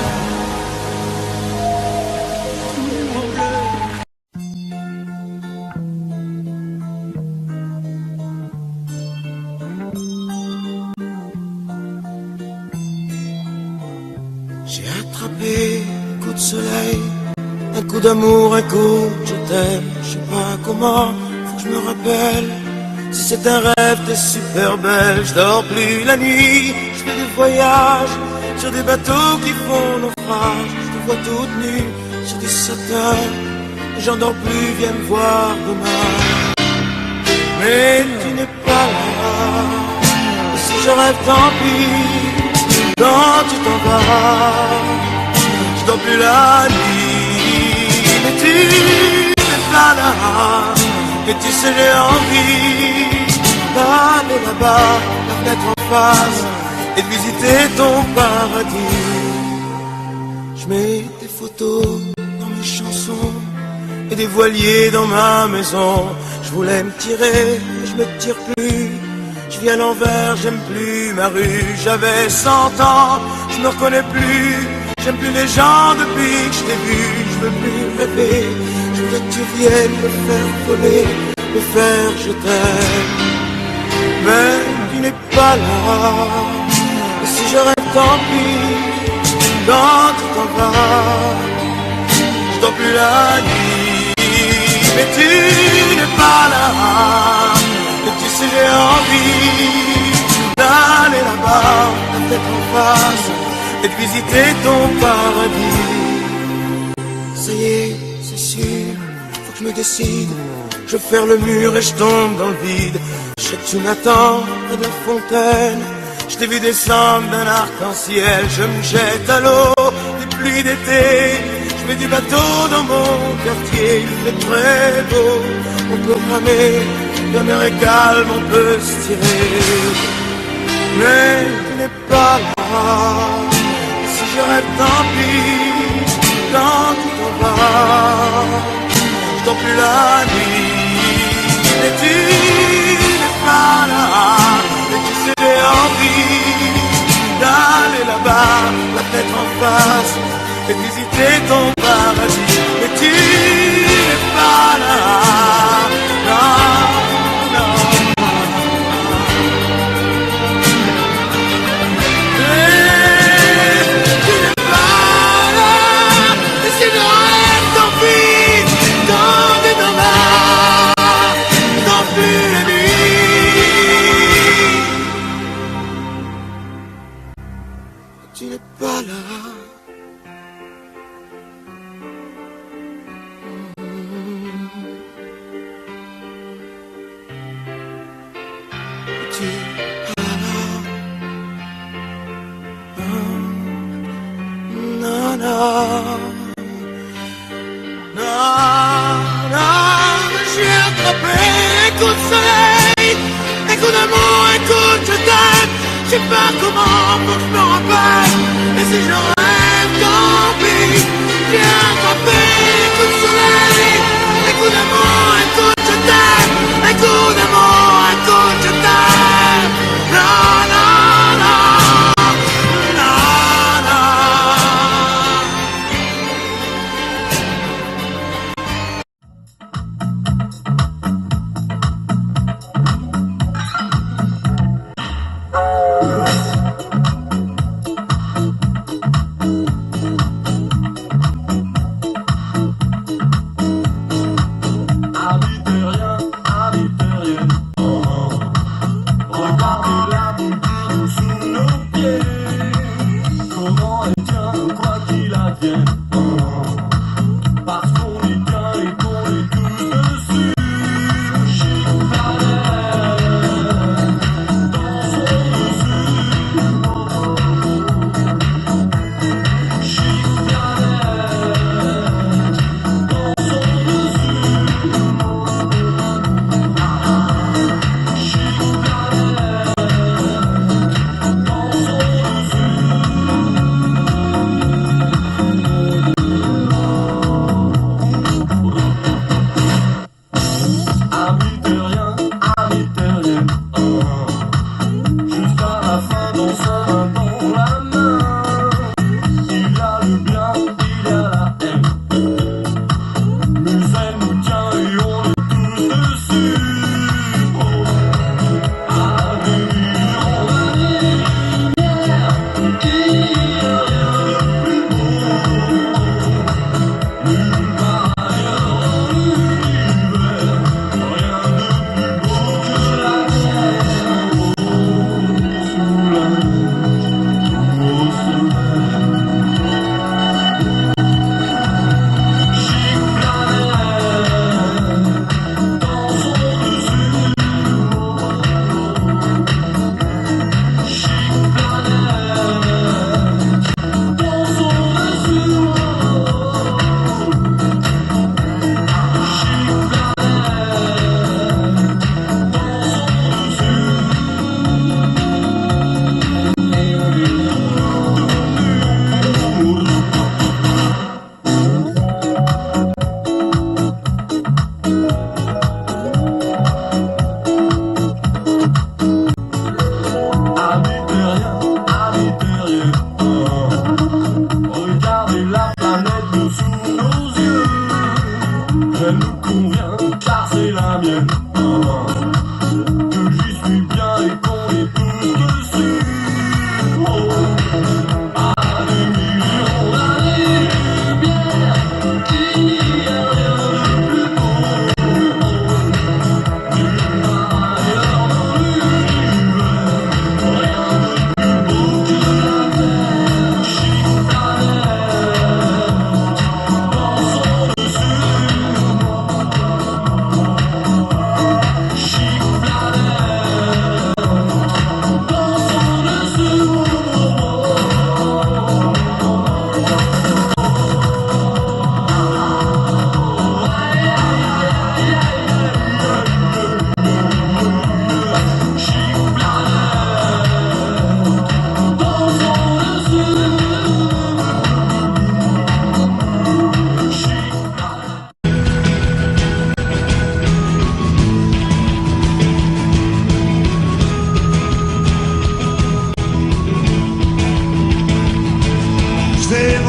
J'ai attrapé un coup de soleil, un coup d'amour, un coup de je t'aime. Je sais pas comment, faut que je me rappelle. Si c'est un rêve, t'es super belle. Je dors plus la nuit, je fais des voyages sur des bateaux qui font naufrage. Je te vois toute nue sur des satins. J'en dors plus, viens me voir demain. Mais tu n'es pas là. Et si je rêve, tant pis. Quand tu t'en vas, je dors plus la nuit. Mais tu n'es pas là. Et tu sais j'ai envie d'aller là-bas, la fenêtre en face, et de visiter ton paradis. Je mets des photos dans mes chansons et des voiliers dans ma maison. Je voulais me tirer, mais je me tire plus. Je vis à l'envers, j'aime plus ma rue. J'avais 100 ans, je me reconnais plus. J'aime plus les gens depuis que je t'ai vu. Je veux plus rêver, je veux que tu viennes me faire voler, me faire je t'aime. Mais tu n'es pas là. Et si je rêve, tant pis. Quand tu t'en vas, je dors plus la nuit. Mais tu n'es pas là. Et tu sais j'ai envie d'aller là-bas, la tête en face, et de visiter ton paradis. Ça y est, c'est sûr, faut que je me décide. Je vais faire le mur et je tombe dans le vide. Je sais que tu m'attends près de la fontaine. Je t'ai vu descendre d'un arc-en-ciel. Je me jette à l'eau, des pluie d'été. Je fais du bateau dans mon quartier, il fait très beau. On peut ramer, la mer est calme, on peut se tirer. Mais tu n'es pas là. Si je rêve, tant pis, quand tu t'en vas, je dors plus la nuit. Et tu n'es pas là. Et tu sais, j'ai envie d'aller là-bas, la tête en face, et visiter ton paradis. Mais tu n'es pas là. Non, non. Tu n'es pas là. Tu n'es pas là. Non, non. Non, j'ai attrapé un coup de soleil, un coup d'amour, un coup de je t'aime. Je sais pas comment, faut que je me rappelle. Et si je rêve, tant pis. J'ai attrapé un coup de soleil, un coup d'amour, un coup de je t'aime. Un coup d'amour, un coup de je t'aime. Non, non, non, non, non.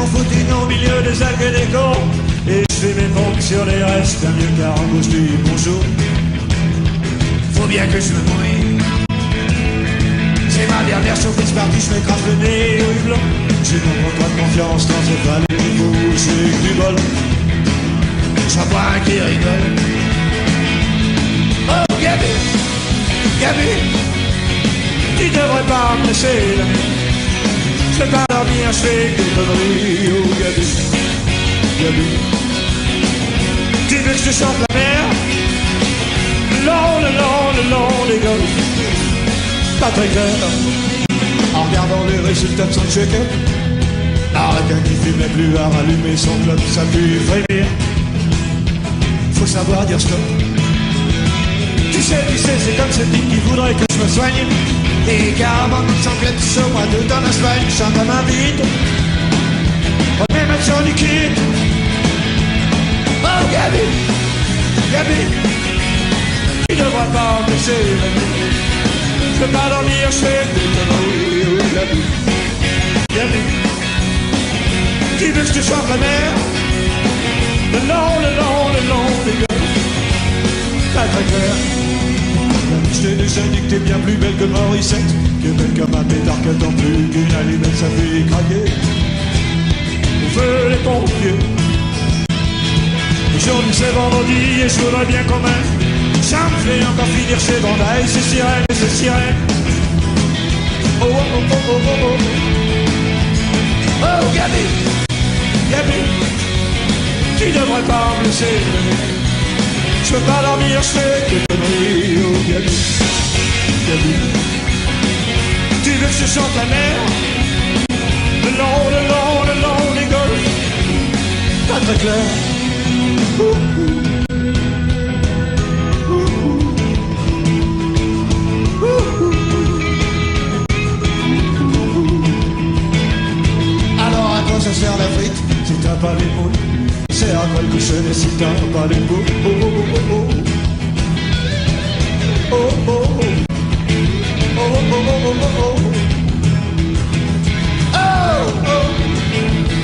mon footing au milieu des algues et des corps. Et je fais mes pompes sur les restes d'un vieux car en gauche du bonjour. Faut bien que je me mouille. C'est ma dernière surprise partie, je m'écrase le nez au hublot. J'ai pas trop de confiance dans cette vallée qui bouge et du bol. J'en vois un qui rigole. Oh Gabi, Gabi, tu devrais pas me laisser la nuit. Je peux pas dormir, je fais que de bruit. Oh Gabi, Gabi, tu veux que je te chante la mer? Le long des golfs. Pas très clair. En regardant les résultats de son check-up, Arrêta qui fumait plus à rallumer son club, ça lui frémir. Faut savoir dire stop. Tu sais, c'est comme ce type qui voudrait que je me soigne. Et carrément comme son club au mois d'août en Espagne, chante à ma vide. Remets ma sur liquide. Oh Gabi, Gabi, tu devrais pas me laisser la nuit. Je peux pas dormir, je fais des conneries. Oh Gabi, Gabi, tu veux que je te chante la mer? Le long des gueules. Pas très clair. Je t'ai déjà dit que t'es bien plus belle que Morissette, que belle comme un pétard que tant plus qu'une allumette, ça fait craquer. On veut les pompiers. Aujourd'hui c'est vendredi et je voudrais bien quand même. Ça me fait encore finir ces bandailles, ces sirènes et ces sirènes. Oh oh oh oh oh oh oh. Oh Gabi, Gabi, tu devrais pas me laisser venir. Je peux pas dormir, je fais des conneries. Oh Gabi, Gabi, tu veux que je chante la mer? Le long des golfs. Pas très clair. Alors à quoi ça sert la frite si t'as pas les mots? C'est à quoi le cochonnet si t'as pas les mots? Oh oh oh oh oh oh oh oh oh oh oh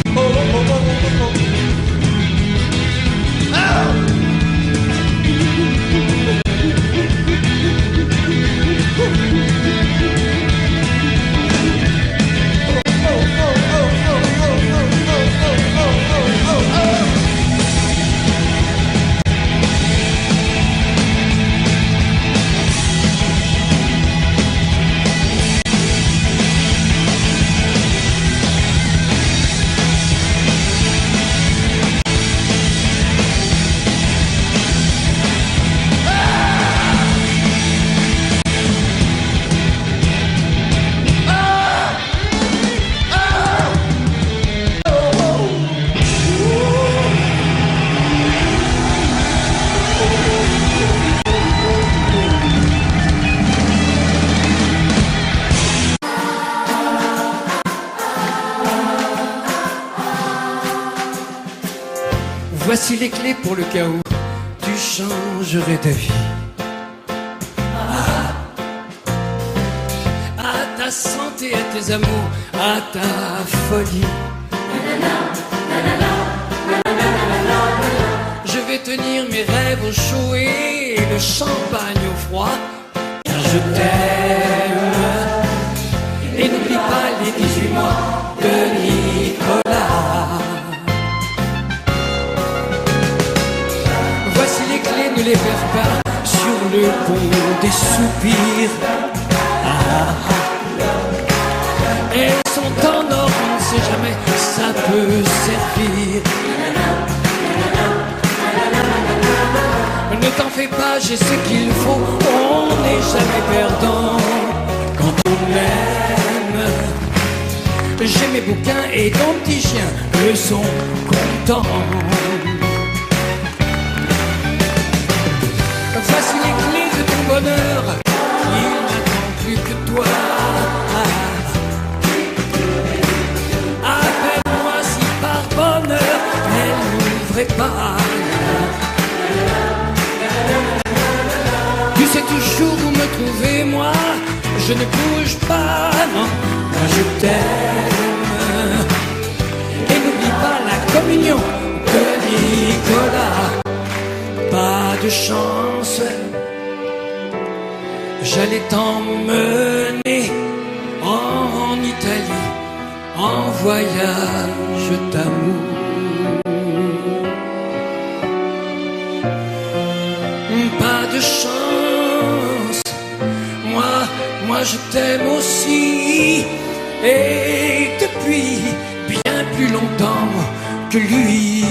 oh oh oh oh. Voici les clés pour le cas où tu changerais d'avis. À ta santé, à tes amours, à ta folie. Je vais tenir mes rêves au chaud et le champagne au froid, car je t'aime. Et n'oublie pas les 18 mois de Nicolas. Voici les clés, ne les perds pas sur le pont des soupirs. Elles sont en or, on ne sait jamais, ça peut servir. Ne t'en fais pas, j'ai ce qu'il faut, on n'est jamais perdant quand on aime. J'ai mes bouquins et ton petit chien, eux sont contents. Voici les clés de ton bonheur, il n'attend plus que toi. Appelle-moi si par bonheur elle n'ouvrait pas. Tu sais toujours où me trouver, moi je ne bouge pas, non, moi je t'aime. Et de chance. J'allais t'emmener en Italie, en voyage d'amour. Pas de chance, moi je t'aime aussi, et depuis bien plus longtemps que lui.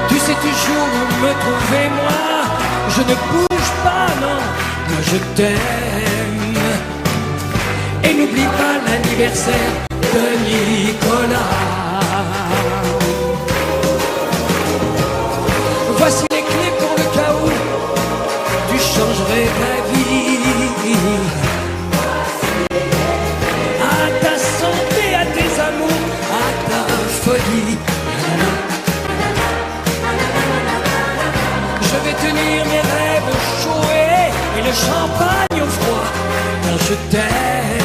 Tu sais toujours où me trouver, moi je ne bouge pas, non, moi je t'aime. Et n'oublie pas l'anniversaire de Nicolas. Voici les clés pour le cas où tu changerais ta vie. À ta santé, à tes amours, à ta folie. Je vais tenir mes rêves chauds et le champagne au froid, car je t'aime.